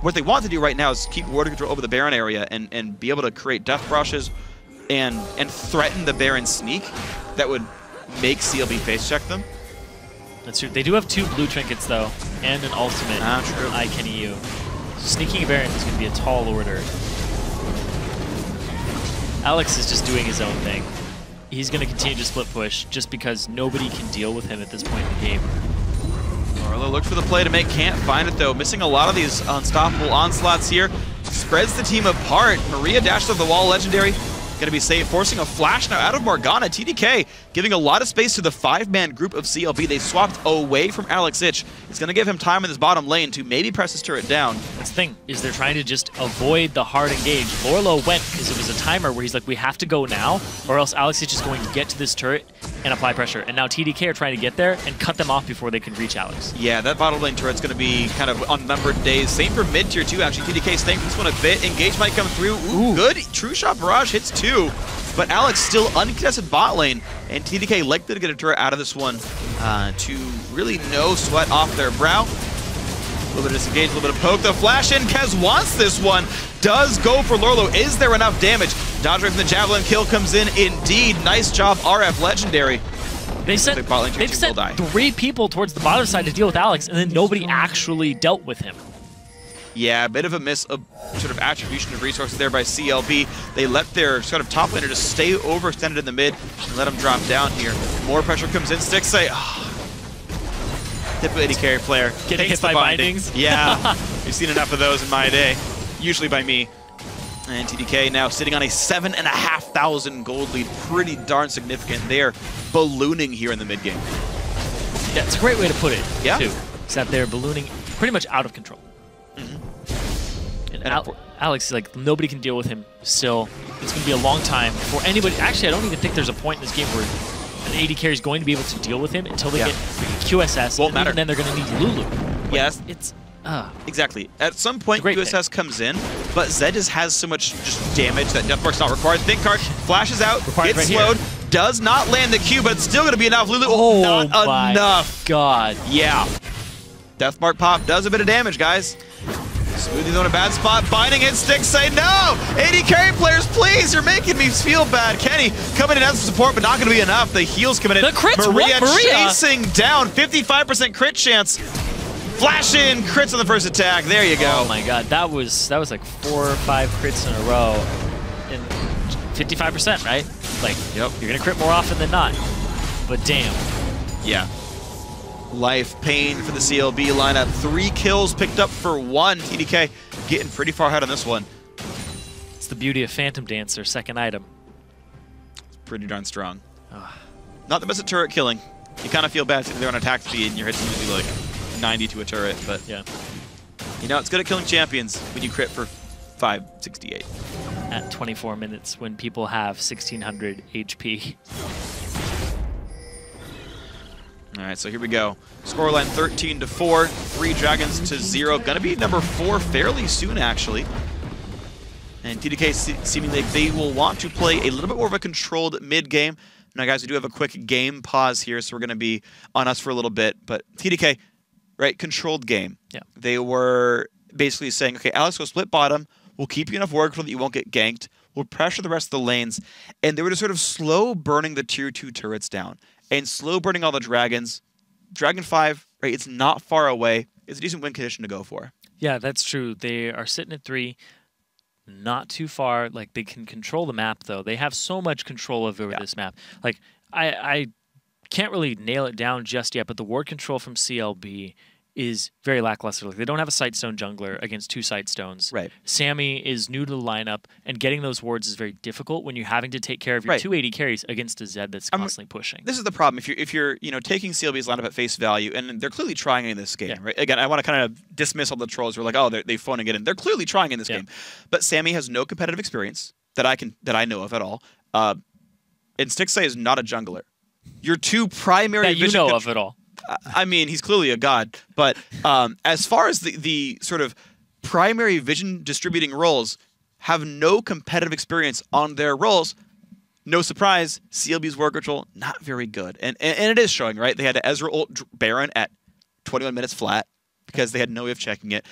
What they want to do right now is keep ward control over the Baron area and be able to create death brushes and threaten the Baron sneak that would make CLB face check them. That's true. They do have 2 blue trinkets, though, and an ultimate. True. ICanEU. Sneaking a Baron is going to be a tall order. Alex is just doing his own thing. He's going to continue to split push just because nobody can deal with him at this point in the game. Orlo looks for the play to make, can't find it though. Missing a lot of these unstoppable onslaughts here. Spreads the team apart. Maria dashes off the wall, legendary. Gonna be safe, forcing a flash now out of Morgana. TDK giving a lot of space to the 5-man group of CLB. They swapped away from Alex Ich. It's gonna give him time in this bottom lane to maybe press his turret down. That's the thing, is they're trying to just avoid the hard engage. Lorlo went because it was a timer where he's like, we have to go now, or else Alex Ich is going to get to this turret and apply pressure. And now TDK are trying to get there and cut them off before they can reach Alex. Yeah, that bottom lane turret's gonna be kind of on numbered days. Same for mid tier 2, actually. TDK staying for this one a bit. Engage might come through. Ooh, good. True Shot Barrage hits 2. But Alex still uncontested bot lane, and TDK likely to get a turret out of this one to really no sweat off their brow. A little bit of disengage, a little bit of poke. The flash in, Kez wants this one. Does go for Lorlo. Is there enough damage? Dodge away from the Javelin kill comes in indeed. Nice job, RF Legendary. They sent, they've sent 3 people towards the bottom side to deal with Alex, and then nobody actually dealt with him. Yeah, a bit of a miss of sort of attribution of resources there by CLB. They let their sort of top laner just stay overextended in the mid and let him drop down here. More pressure comes in. Sticks say, typical AD carry player. Getting hit by bindings? Yeah, we've seen enough of those in my day, usually by me. And TDK now sitting on a 7,500 gold lead. Pretty darn significant. They're ballooning here in the mid game. Yeah, it's a great way to put it, yeah. too. Is that they're ballooning pretty much out of control. And Alex, like, nobody can deal with him still. It's going to be a long time before anybody... Actually, I don't even think there's a point in this game where an AD carry is going to be able to deal with him until they get QSS. Won't matter. And then they're going to need Lulu. Like, yes. It's... Exactly. At some point, QSS comes in, but Zed just has so much just damage that Deathmark's not required. Think card flashes out, gets slowed, does not land the Q, but it's still going to be enough. Lulu, not my enough. God. Yeah. Deathmark pop does a bit of damage, guys. Smoothie's on a bad spot, binding it, Sticks say no! AD carry players, please, you're making me feel bad. Kenny coming in as support, but not going to be enough. The heals coming in. The crits, Maria chasing down, 55% crit chance. Flash in, crits on the first attack. There you go. Oh my God, that was like 4 or 5 crits in a row, and 55%, right? Like, yep, you're gonna crit more often than not. But damn. Yeah. Life pain for the CLB lineup. 3 kills picked up for 1. TDK getting pretty far ahead on this one. It's the beauty of Phantom Dancer, second item. It's pretty darn strong. Not the best at turret killing. You kind of feel bad sitting there on attack speed and your hit's usually like 90 to a turret, but yeah, you know, it's good at killing champions when you crit for 568. At 24 minutes when people have 1600 HP. All right, so here we go. Scoreline 13-4, 3 dragons to 0. Gonna be number 4 fairly soon, actually. And TDK seeming like they will want to play a little bit more of a controlled mid game. Now, guys, we do have a quick game pause here, so we're gonna be on us for a little bit. But TDK, right, controlled game. Yeah. They were basically saying, okay, Alex, go split bottom. We'll keep you enough work so that you won't get ganked. We'll pressure the rest of the lanes. And they were just sort of slow burning the tier 2 turrets down and slow burning all the dragons. Dragon 5, right, it's not far away. It's a decent win condition to go for. Yeah, that's true. They are sitting at 3. Not too far. Like, they can control the map, though. They have so much control over this map. Like, I can't really nail it down just yet, but the ward control from CLB is very lackluster. Like, they don't have a Sightstone jungler against 2 Sightstones. Right. Sammy is new to the lineup, and getting those wards is very difficult when you're having to take care of your 2 AD carries against a Zed that's constantly pushing. This is the problem. If you're you know, taking CLB's lineup at face value, and they're clearly trying in this game, right? Again, I want to kind of dismiss all the trolls who are like, oh, they're phoning it in. They're clearly trying in this game. But Sammy has no competitive experience that I know of at all. And Stixay is not a jungler. Your 2 primary that you know of at all. I mean, he's clearly a god, but as far as the sort of primary vision distributing roles have no competitive experience on their roles, no surprise, CLB's ward control, not very good. And it is showing, right? They had to Ezreal ult Baron at 21 minutes flat because they had no way of checking it.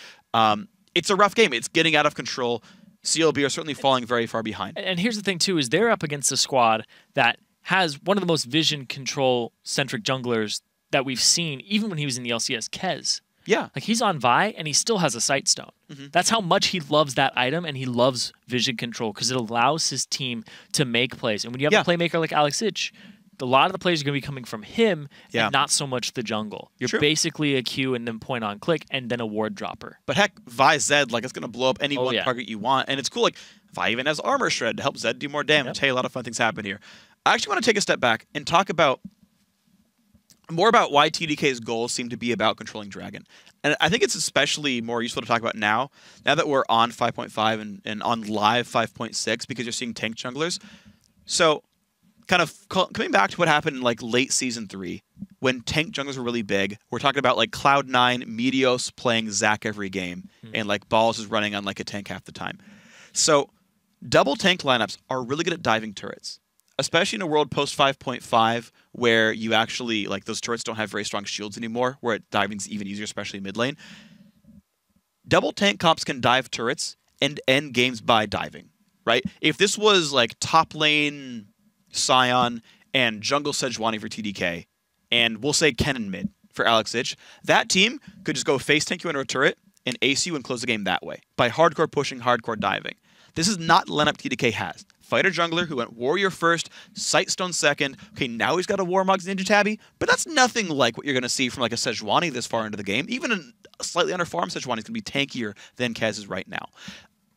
It's a rough game. It's getting out of control. CLB are certainly falling very far behind. And here's the thing, too, is they're up against a squad that has one of the most vision control-centric junglers that we've seen, even when he was in the LCS, Kez. Yeah. Like, he's on Vi, and he still has a Sightstone. That's how much he loves that item, and he loves vision control, because it allows his team to make plays. And when you have a playmaker like Alex Ich, a lot of the plays are going to be coming from him, and not so much the jungle. You're basically a Q and then point on click, and then a ward dropper. But heck, Vi Zed, like, it's going to blow up any one target you want, and it's cool. Like, Vi even has Armor Shred to help Zed do more damage. Hey, a lot of fun things happen here. I actually want to take a step back and talk about more about why TDK's goals seem to be about controlling Dragon. And I think it's especially more useful to talk about now that we're on 5.5 and on live 5.6, because you're seeing tank junglers. So kind of coming back to what happened in like late Season 3, when tank junglers were really big, we're talking about like Cloud9, Meteos playing Zac every game, and like Balls is running on like a tank half the time. So double tank lineups are really good at diving turrets, especially in a world post 5.5 where you actually, like, those turrets don't have very strong shields anymore, where diving's even easier, especially mid lane. Double tank comps can dive turrets and end games by diving, right? If this was like top lane Sion and jungle Sejuani for TDK, and we'll say Kennen mid for Alex Ich, that team could just go face tank you into a turret and ace you and close the game that way by hardcore pushing, hardcore diving. This is not the lineup TDK has. Fighter jungler who went warrior first, sightstone second. Okay, now he's got a Warmog's Ninja Tabby, but that's nothing like what you're going to see from like a Sejuani this far into the game. Even a slightly underfarmed Sejuani is going to be tankier than Kez is right now.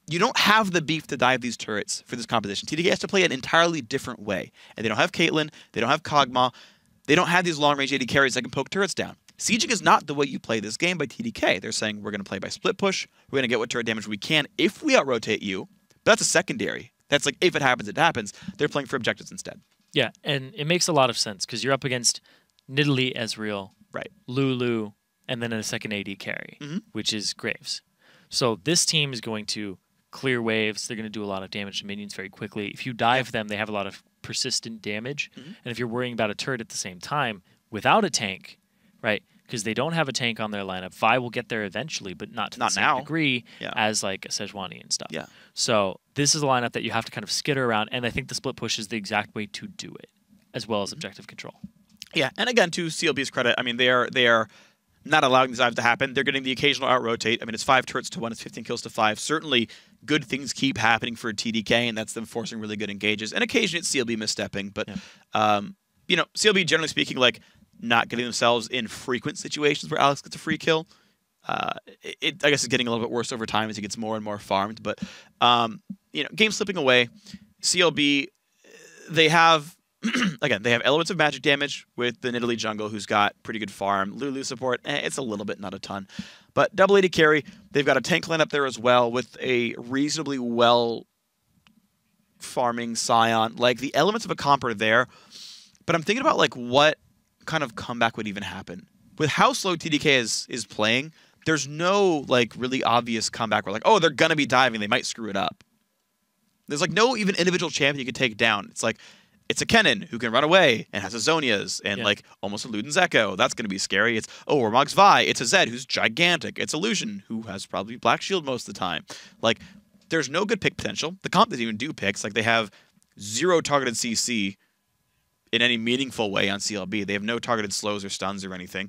You don't have the beef to dive these turrets for this composition. TDK has to play an entirely different way. And they don't have Caitlyn, they don't have Kog'Maw, they don't have these long-range AD carries that can poke turrets down. Sieging is not the way you play this game by TDK. They're saying we're going to play by split push, we're going to get what turret damage we can if we out-rotate you, but that's a secondary. That's like, if it happens, it happens. They're playing for objectives instead. Yeah, and it makes a lot of sense because you're up against Nidalee, Ezreal, right, Lulu, and then a second AD carry, which is Graves. So this team is going to clear waves. They're going to do a lot of damage to minions very quickly. If you dive them, they have a lot of persistent damage. And if you're worrying about a turret at the same time without a tank, right, because they don't have a tank on their lineup, Vi will get there eventually, but not to the same degree as like a Sejuani and stuff. Yeah. So this is a lineup that you have to kind of skitter around, and I think the split push is the exact way to do it, as well as objective control. Yeah, and again, to CLB's credit, I mean, they are not allowing these dives to happen. They're getting the occasional out-rotate. I mean, it's 5 turrets to 1, it's 15 kills to 5. Certainly, good things keep happening for TDK, and that's them forcing really good engages. And occasionally, it's CLB misstepping, but you know, CLB, generally speaking, like, not getting themselves in frequent situations where Alex gets a free kill. I guess it's getting a little bit worse over time as he gets more and more farmed. But, you know, game slipping away. CLB, they have, again, they have elements of magic damage with the Nidalee jungle, who's got pretty good farm. Lulu support, it's a little bit, not a ton. But double AD carry, they've got a tank line up there as well with a reasonably well farming Scion. Like, the elements of a comp are there. But I'm thinking about, like, what kind of comeback would even happen. With how slow TDK is playing, there's no like really obvious comeback where like, oh, they're gonna be diving, they might screw it up. There's like no even individual champion you could take down. It's like it's a Kennen who can run away and has a Zhonya's and like almost a Luden's Echo. That's gonna be scary. It's Warmog's Vi. It's a Zed who's gigantic. It's a Lucian who has probably Black Shield most of the time. Like there's no good pick potential. The comp doesn't even do picks. Like they have 0 targeted CC in any meaningful way on CLB. They have no targeted slows or stuns or anything.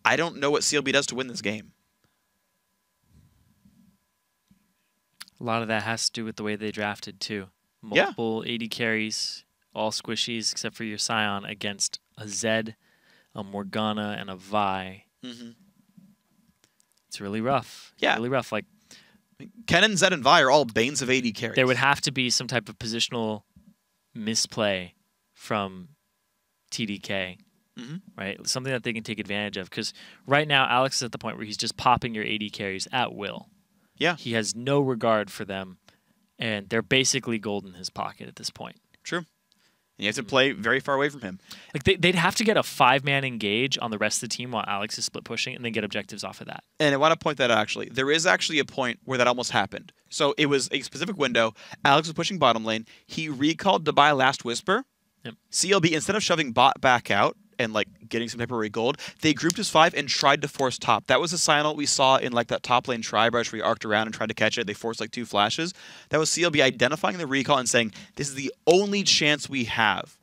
I don't know what CLB does to win this game. A lot of that has to do with the way they drafted, too. Multiple AD carries, all squishies, except for your Scion against a Zed, a Morgana, and a Vi. It's really rough. Yeah. Really rough. Like, Kennen, Zed, and Vi are all banes of AD carries. There would have to be some type of positional misplay from TDK, right? Something that they can take advantage of. Because right now, Alex is at the point where he's just popping your AD carries at will. Yeah. He has no regard for them, and they're basically gold in his pocket at this point. True. And you have to play very far away from him. Like they'd have to get a 5-man engage on the rest of the team while Alex is split pushing, and then get objectives off of that. And I want to point that out, actually. There is actually a point where that almost happened. So it was a specific window. Alex was pushing bottom lane. He recalled to buy Last Whisper. CLB, instead of shoving bot back out and like getting some temporary gold, they grouped as 5 and tried to force top. That was a Scion we saw in like that top lane tri-brush where he arced around and tried to catch it. They forced like 2 flashes. That was CLB identifying the recall and saying, this is the only chance we have.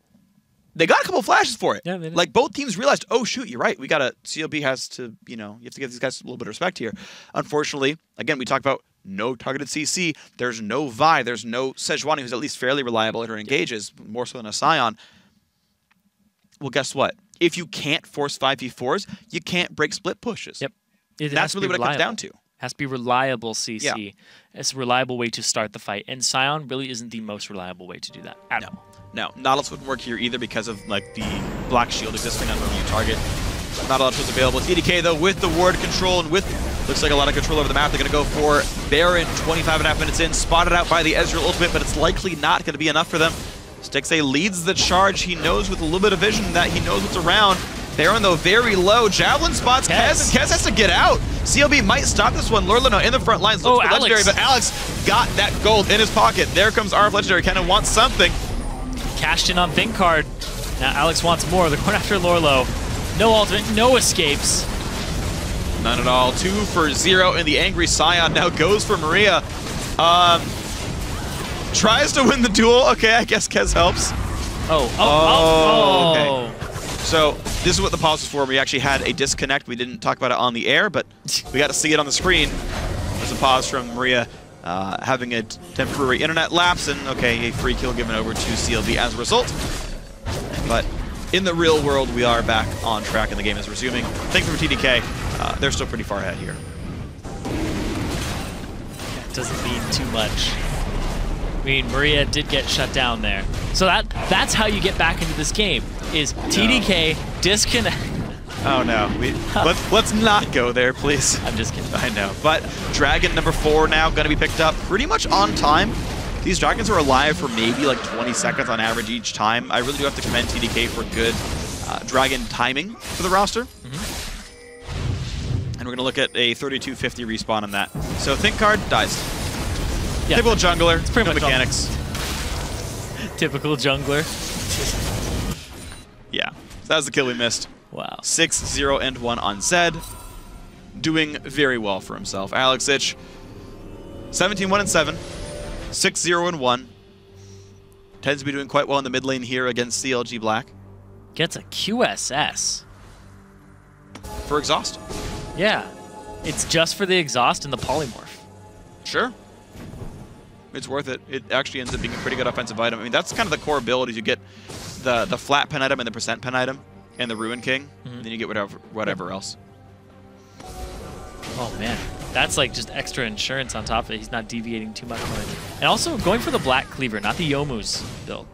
They got a couple flashes for it. Yeah, they did. Like both teams realized, oh shoot, you're right. CLB has to, you know, you have to give these guys a little bit of respect here. Unfortunately, again, we talked about no targeted CC. There's no Vi. There's no Sejuani, who's at least fairly reliable at her engages, more so than a Scion. Well, guess what? If you can't force 5v4s, you can't break split pushes. Yep. That's really what it comes down to. Has to be reliable CC. Yeah. It's a reliable way to start the fight. And Scion really isn't the most reliable way to do that at all. No, Nautilus wouldn't work here either because of like the Black Shield existing on whoever you target. Not a lot of tools available. TDK though, with the ward control and with looks like a lot of control over the map, they're going to go for Baron. 25.5 minutes in, spotted out by the Ezreal ultimate, but it's likely not going to be enough for them. Stixxay leads the charge. He knows with a little bit of vision that he knows what's around. Baron though very low. Javelin spots Kez, and Kez has to get out. CLB might stop this one. Lorlano in the front lines looks for Legendary, but Alex got that gold in his pocket. There comes RF Legendary. Kennen wants something. Cashed in on Think Card. Now Alex wants more. They're going after Lorlo. No ultimate, no escapes. None at all. 2 for 0, and the angry Scion now goes for Maria. Tries to win the duel. Okay, I guess Kez helps. Okay. So this is what the pause was for. We actually had a disconnect. We didn't talk about it on the air, but we got to see it on the screen. There's a pause from Maria having a temporary internet lapse, and okay, a free kill given over to CLB as a result. But in the real world, we are back on track, and the game is resuming. Thankfully for TDK, they're still pretty far ahead here. That doesn't mean too much. I mean, Maria did get shut down there. So that's how you get back into this game, is TDK disconnect. Oh no, let's not go there, please. I'm just kidding. I know, but Dragon number 4 now going to be picked up pretty much on time. These Dragons are alive for maybe like 20 seconds on average each time. I really do have to commend TDK for good Dragon timing for the roster. And we're going to look at a 3250 respawn on that. So Think Card dies. Yeah. Typical jungler, it's pretty much mechanics. Typical jungler. Yeah, so that was the kill we missed. Wow. 6-0-1 on Zed. Doing very well for himself. Alexich, 17-1-7. 6-0-1. Tends to be doing quite well in the mid lane here against CLG Black. Gets a QSS. For exhaust. Yeah. It's just for the exhaust and the polymorph. Sure. It's worth it. It actually ends up being a pretty good offensive item. I mean, that's kind of the core abilities. You get the flat pen item and the percent pen item and the Ruin King, and then you get whatever else. Oh, man. That's like just extra insurance on top of it. He's not deviating too much from it. And also going for the Black Cleaver, not the Youmuu's build.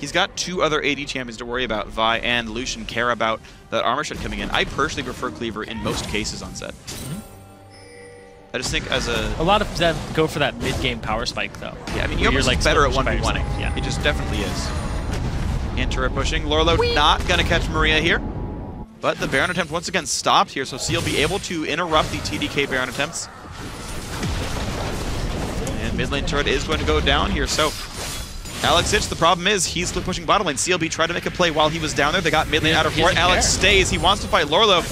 He's got 2 other AD champions to worry about. Vi and Lucian care about that armor shot coming in. I personally prefer Cleaver in most cases on set. I just think as a lot of them go for that mid-game power spike, though. Yeah, I mean, Youmuu's like better at 1v1ing. Yeah. He just definitely is. And turret pushing. Lorlo not going to catch Maria here. But the Baron attempt once again stopped here, so CL be able to interrupt the TDK Baron attempts. And mid lane turret is going to go down here, so Alexich, the problem is he's pushing bottom lane. CLB tried to make a play while he was down there. They got mid lane out of fort. Alex stays. He wants to fight Lorlo.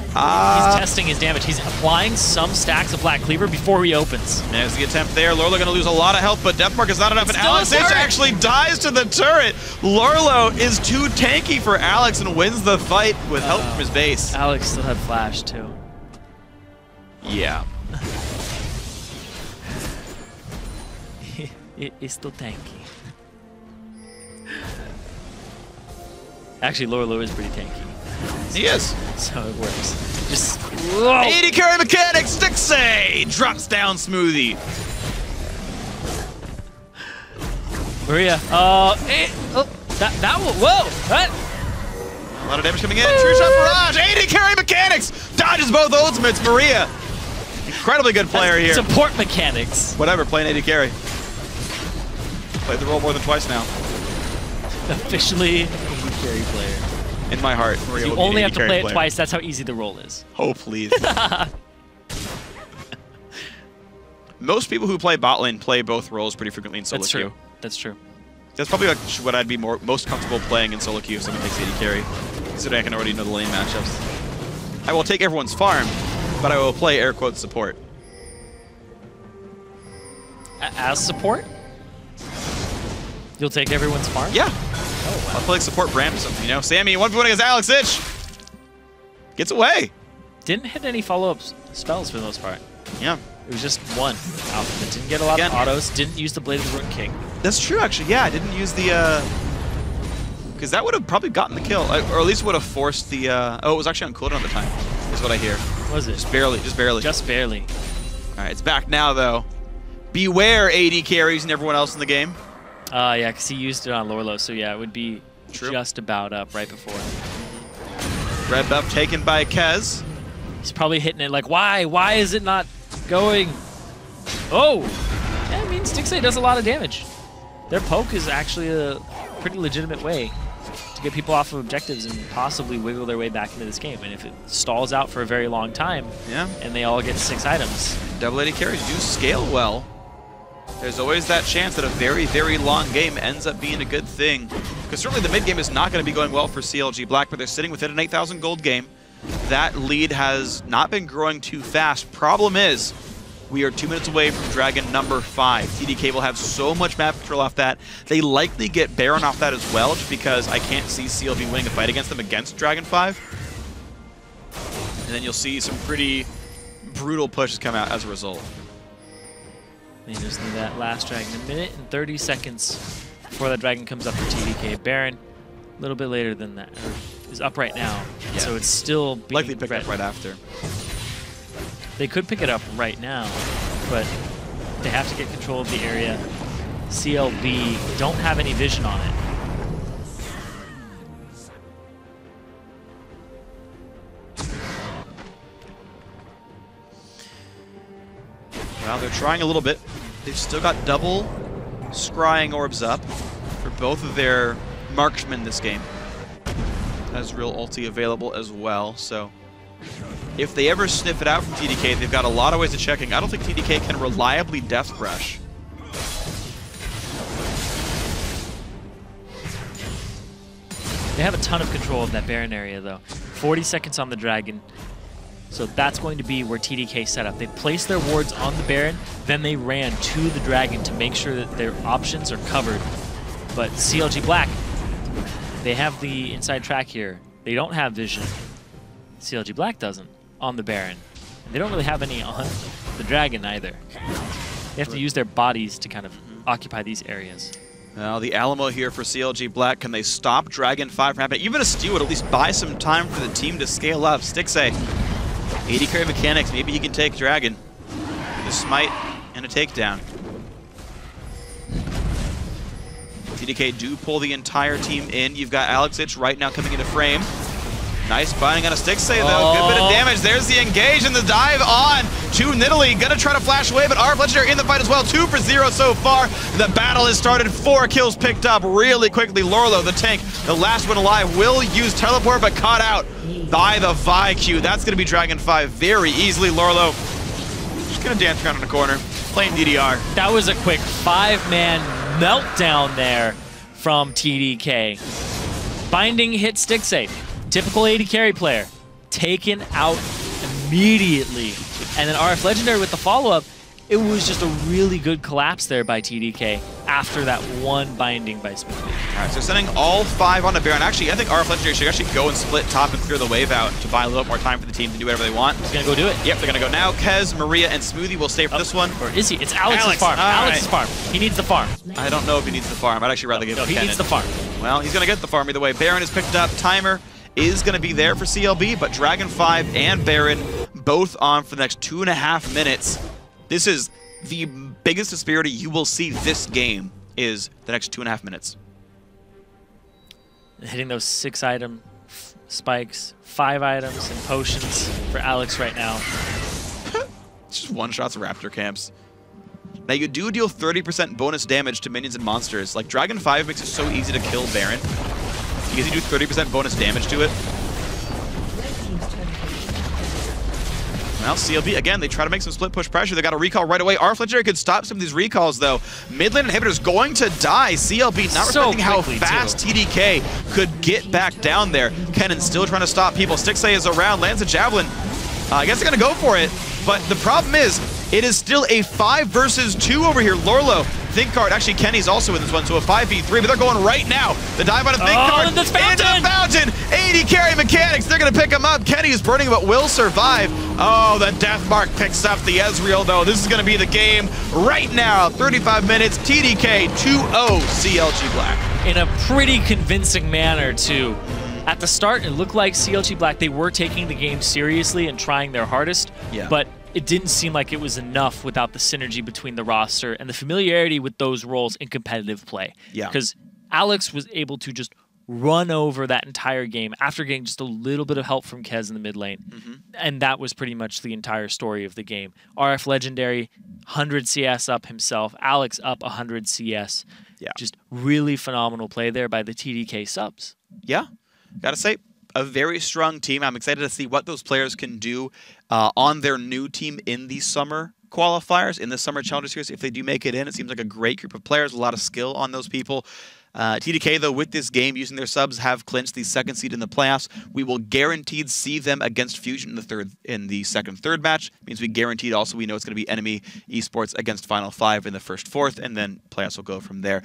He's testing his damage. He's applying some stacks of Black Cleaver before he opens. There's the attempt there. Lorlo going to lose a lot of health, but Death Mark is not enough, and Alex actually dies to the turret. Lorlo is too tanky for Alex and wins the fight with help from his base. Alex still had flash, too. Yeah. It's still tanky. Actually, Lorlo is pretty tanky. He is. So it works. Just 80 carry mechanics, Stixay drops down Smoothie. Maria, that one, whoa, what? A lot of damage coming in. True shot barrage. 80 carry mechanics dodges both ultimates. Maria, incredibly good player here. Support mechanics. Whatever, playing 80 carry. Played the role more than twice now. Officially 80 carry player. In my heart, Maria you only have to play it twice. That's how easy the role is. Oh, please. Most people who play bot lane play both roles pretty frequently in solo queue. That's true. That's probably like what I'd be most comfortable playing in solo queue if someone takes 80 carry. Considering I can already know the lane matchups. I will take everyone's farm, but I will play air quotes support. As support? You'll take everyone's farm? Yeah. Oh, wow. I'll play like support Bram or something, you know? Sammy, 1v1 against Alexich. Gets away. Didn't hit any follow-up spells for the most part. Yeah. It was just one outfit. Didn't get a lot of autos. Didn't use the Blade of the Ruin King. That's true, actually. Yeah, I didn't use the... Because that would have probably gotten the kill. Or at least would have forced the... Oh, it was actually on cooldown at the time, is what I hear. Was it? Just barely, just barely. Just barely. All right, it's back now, though. Beware AD carries and everyone else in the game. Yeah, because he used it on Lorlo, so yeah, it would be just about up right before. Red buff taken by Kez. He's probably hitting it like, why? Why is it not going? Oh! Yeah, I mean, Stixay does a lot of damage. Their poke is actually a pretty legitimate way to get people off of objectives and possibly wiggle their way back into this game. And if it stalls out for a very long time, and they all get 6 items. Double AD carries do scale well. There's always that chance that a very, very long game ends up being a good thing. Because certainly the mid game is not going to be going well for CLG Black, but they're sitting within an 8,000 gold game. That lead has not been growing too fast. Problem is, We are 2 minutes away from Dragon number 5. TDK will have so much map control off that. They likely get Baron off that as well, just because I can't see CLB winning a fight against them against Dragon 5. And then you'll see some pretty brutal pushes come out as a result. They just need that last Dragon. 1 minute and 30 seconds before that Dragon comes up for TDK. Baron, a little bit later than that, or is up right now. Yeah. So it's still being likely pick up right after. They could pick it up right now, but they have to get control of the area. CLB don't have any vision on it. Well, they're trying a little bit. They've still got double scrying orbs up for both of their marksmen this game. Has real ulti available as well, so if they ever sniff it out from TDK, they've got a lot of ways of checking. I don't think TDK can reliably Death Brush. They have a ton of control of that Baron area, though. 40 seconds on the Dragon. So that's going to be where TDK set up. They placed their wards on the Baron, then they ran to the Dragon to make sure that their options are covered. But CLG Black, they have the inside track here. They don't have vision. CLG Black doesn't on the Baron. And they don't really have any on the Dragon either. They have to use their bodies to kind of occupy these areas. Now the Alamo here for CLG Black. Can they stop Dragon 5 from happening? Even a steal would at least buy some time for the team to scale up. Stixxay, AD carry mechanics. Maybe he can take Dragon with a smite and a takedown. TDK do pull the entire team in. You've got Alexich right now coming into frame. Nice binding on a Stixxay though. Good bit of damage. There's the engage and the dive on to Nidalee. Gonna try to flash away, but FLICKR in the fight as well. 2 for 0 so far. The battle has started. 4 kills picked up really quickly. Lorlo, the tank, the last one alive, will use teleport, but caught out by the VIQ. That's gonna be Dragon 5 very easily. Lorlo just gonna dance around in the corner, playing DDR. That was a quick 5-man meltdown there from TDK. Binding hit Stixxay. Typical AD carry player, taken out immediately. And then RF Legendary with the follow-up. It was just a really good collapse there by TDK after that one binding by Smoothie. All right, so sending all 5 on the Baron. Actually, I think RF Legendary should actually go and split top and clear the wave out to buy a little bit more time for the team to do whatever they want. He's gonna go do it. Yep, they're gonna go now. Kez, Maria, and Smoothie will stay for this one. Or is he? It's Alex's farm. Alex's farm. He needs the farm. I don't know if he needs the farm. I'd actually rather give him he needs the farm. Well, he's gonna get the farm either way. Baron is picked up. Timer is going to be there for CLB, but Dragon 5 and Baron both on for the next 2.5 minutes. This is the biggest disparity you will see this game, is the next 2.5 minutes. Hitting those 6-item spikes, 5 items and potions for Alex right now. It's just one-shots Raptor camps. Now you do deal 30% bonus damage to minions and monsters. Like Dragon 5 makes it so easy to kill Baron, because you do 30% bonus damage to it. Well, CLB, again, they try to make some split push pressure. They got a recall right away. FLICKR could stop some of these recalls, though. Mid lane inhibitor's going to die. CLB not respecting how fast TDK could get back down there. Kennen still trying to stop people. Stixxay is around, lands a javelin. I guess they're going to go for it, but the problem is, it is still a 5 versus 2 over here. Lorlo, ThinkCard, actually Kenny's also in this one, so a 5v3, but they're going right now. The dive on a ThinkCard into the fountain. 80 carry mechanics, they're gonna pick him up. Kenny is burning, but will survive. Oh, the Deathmark picks up the Ezreal, though. This is gonna be the game right now. 35 minutes, TDK 2-0 CLG Black. In a pretty convincing manner, too. At the start, it looked like CLG Black, they were taking the game seriously and trying their hardest, but it didn't seem like it was enough without the synergy between the roster and the familiarity with those roles in competitive play. Because Alex was able to just run over that entire game after getting just a little bit of help from Kez in the mid lane. And that was pretty much the entire story of the game. RF Legendary, 100 CS up himself. Alex up 100 CS. Just really phenomenal play there by the TDK subs. Gotta say, a very strong team. I'm excited to see what those players can do on their new team in the summer qualifiers, in the Summer Challenger Series. If they do make it in, it seems like a great group of players, a lot of skill on those people. TDK, though, with this game, using their subs, have clinched the second seed in the playoffs. We will guaranteed see them against Fusion in the second third match. It means we guaranteed also we know it's going to be enemy eSports against Final 5 in the first fourth, and then playoffs will go from there.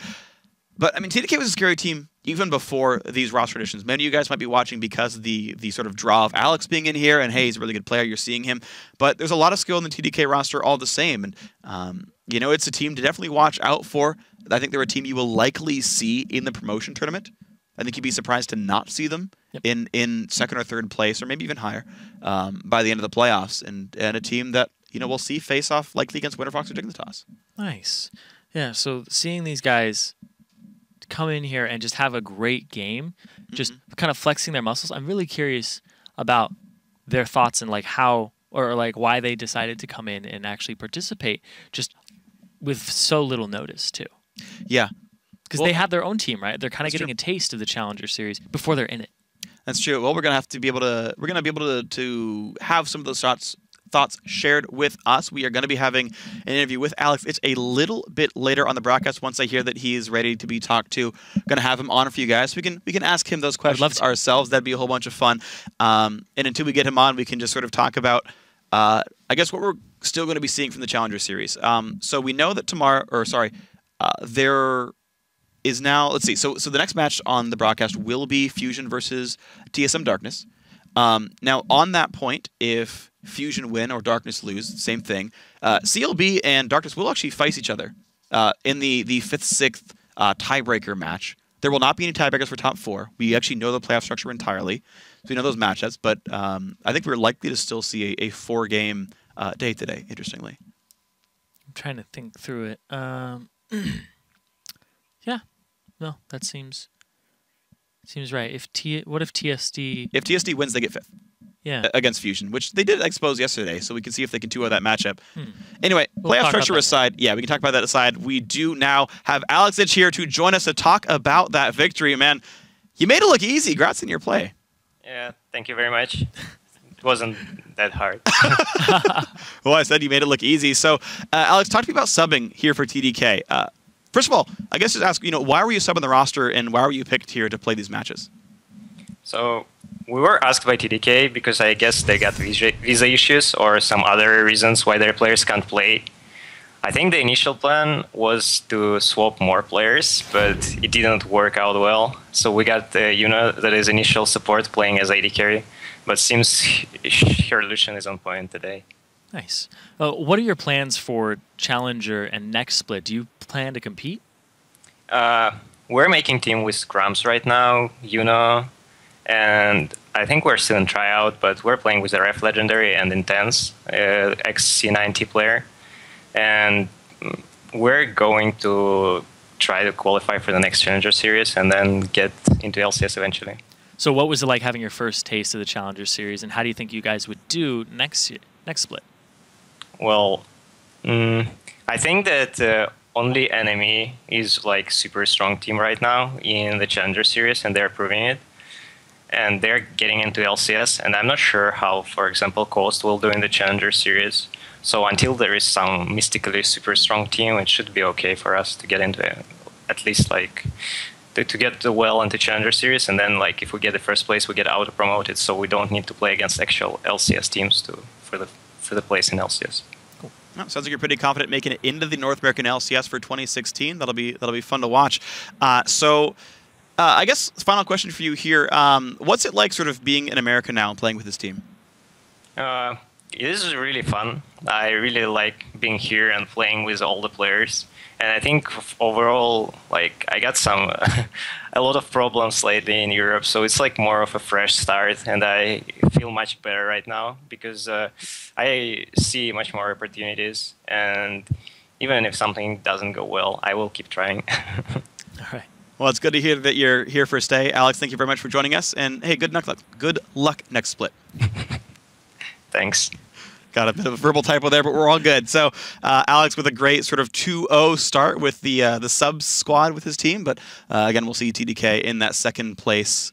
But, I mean, TDK was a scary team even before these roster additions. Many of you guys might be watching because of the sort of draw of Alex being in here, and hey, he's a really good player, you're seeing him. But there's a lot of skill in the TDK roster all the same, and, you know, it's a team to definitely watch out for. I think they're a team you will likely see in the promotion tournament. I think you'd be surprised to not see them in second or third place, or maybe even higher, by the end of the playoffs, and a team that, you know, we'll see face off likely against Winterfox or Dignitas. Nice. Yeah, so seeing these guys come in here and just have a great game, just kind of flexing their muscles. I'm really curious about their thoughts and like how or like why they decided to come in and actually participate just with so little notice too. Yeah. Because they have their own team, right? They're kind of getting a taste of the Challenger Series before they're in it. That's true. Well, we're gonna be able to have some of those thoughts shared with us. We are going to be having an interview with Alex. It's a little bit later on the broadcast. Once I hear that he is ready to be talked to, going to have him on for you guys. We can ask him those questions ourselves. That'd be a whole bunch of fun. And until we get him on, we can just sort of talk about, I guess, what we're still going to be seeing from the Challenger Series. So we know that there is now. Let's see. So the next match on the broadcast will be Fusion versus TSM Darkness. Now, on that point, if Fusion win or Darkness lose, same thing. CLB and Darkness will actually face each other in the 5th-6th tiebreaker match. There will not be any tiebreakers for top 4. We actually know the playoff structure entirely, so we know those matchups. But I think we're likely to still see a 4-game day today, interestingly. I'm trying to think through it. Yeah. No, that seems right. What if TSD... If TSD wins, they get 5th. Yeah. Against Fusion, which they did expose yesterday, so we can see if they can 2-0 that matchup. Anyway, playoff structure aside, we can talk about that aside. We do now have Alex Itch here to join us to talk about that victory. Man, you made it look easy. Congrats in your play. Yeah, thank you very much. It wasn't that hard. Well, I said you made it look easy. So, Alex, talk to me about subbing here for TDK. First of all, I guess just ask, why were you subbing the roster and why were you picked here to play these matches? So we were asked by TDK because I guess they got visa issues or some other reasons why their players can't play. I think the initial plan was to swap more players, but it didn't work out well. So we got Yuna, that is initial support, playing as AD carry, but seems her Lucian is on point today. Nice. What are your plans for Challenger and next split? Do you plan to compete? We're making team with Scrums right now, Yuna, and I think we're still in tryout, but we're playing with the Ref Legendary and Intense, ex-C90 player. And we're going to try to qualify for the next Challenger Series and then get into LCS eventually. So what was it like having your first taste of the Challenger Series, and how do you think you guys would do next split? Well, I think that only Enemy is like super strong team right now in the Challenger Series, and they're proving it. And they're getting into LCS, and I'm not sure how, for example, Coast will do in the Challenger Series. So until there is some mystically super strong team, it should be okay for us to get into at least like to get well into Challenger Series, and then like if we get the first place, we get auto promoted, so we don't need to play against actual LCS teams for the place in LCS. Cool. Well, sounds like you're pretty confident making it into the North American LCS for 2016. That'll be fun to watch. I guess final question for you here. What's it like sort of being in America now and playing with this team? It is really fun. I really like being here and playing with all the players. And I think overall, like, I got a lot of problems lately in Europe, so it's like more of a fresh start, and I feel much better right now because I see much more opportunities, and even if something doesn't go well, I will keep trying. All right. Well, it's good to hear that you're here for a stay. Alex, thank you very much for joining us, and hey, good luck next split. Thanks. Got a bit of a verbal typo there, but we're all good. So Alex with a great sort of 2-0 start with the subs squad with his team. But again, we'll see TDK in that second place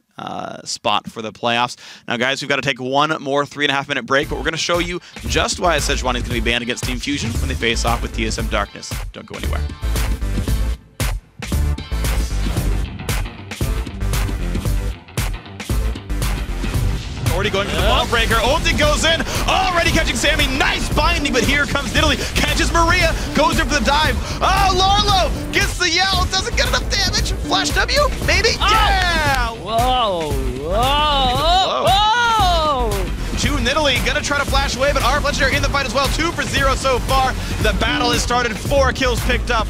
spot for the playoffs. Now, guys, we've got to take one more 3.5-minute break, but we're going to show you just why Sejuani is going to be banned against Team Fusion when they face off with TSM Darkness. Don't go anywhere. already going for the ball breaker. Ulti goes in, already catching Sammy. Nice binding, but here comes Nidalee. Catches Maria, goes in for the dive. Oh, Larlo gets the yell, doesn't get enough damage. Flash W, maybe? Oh. Yeah! Whoa! Whoa! Whoa! Two Nidalee gonna try to flash away, but our Legendary in the fight as well. 2 for 0 so far. The battle has started, 4 kills picked up.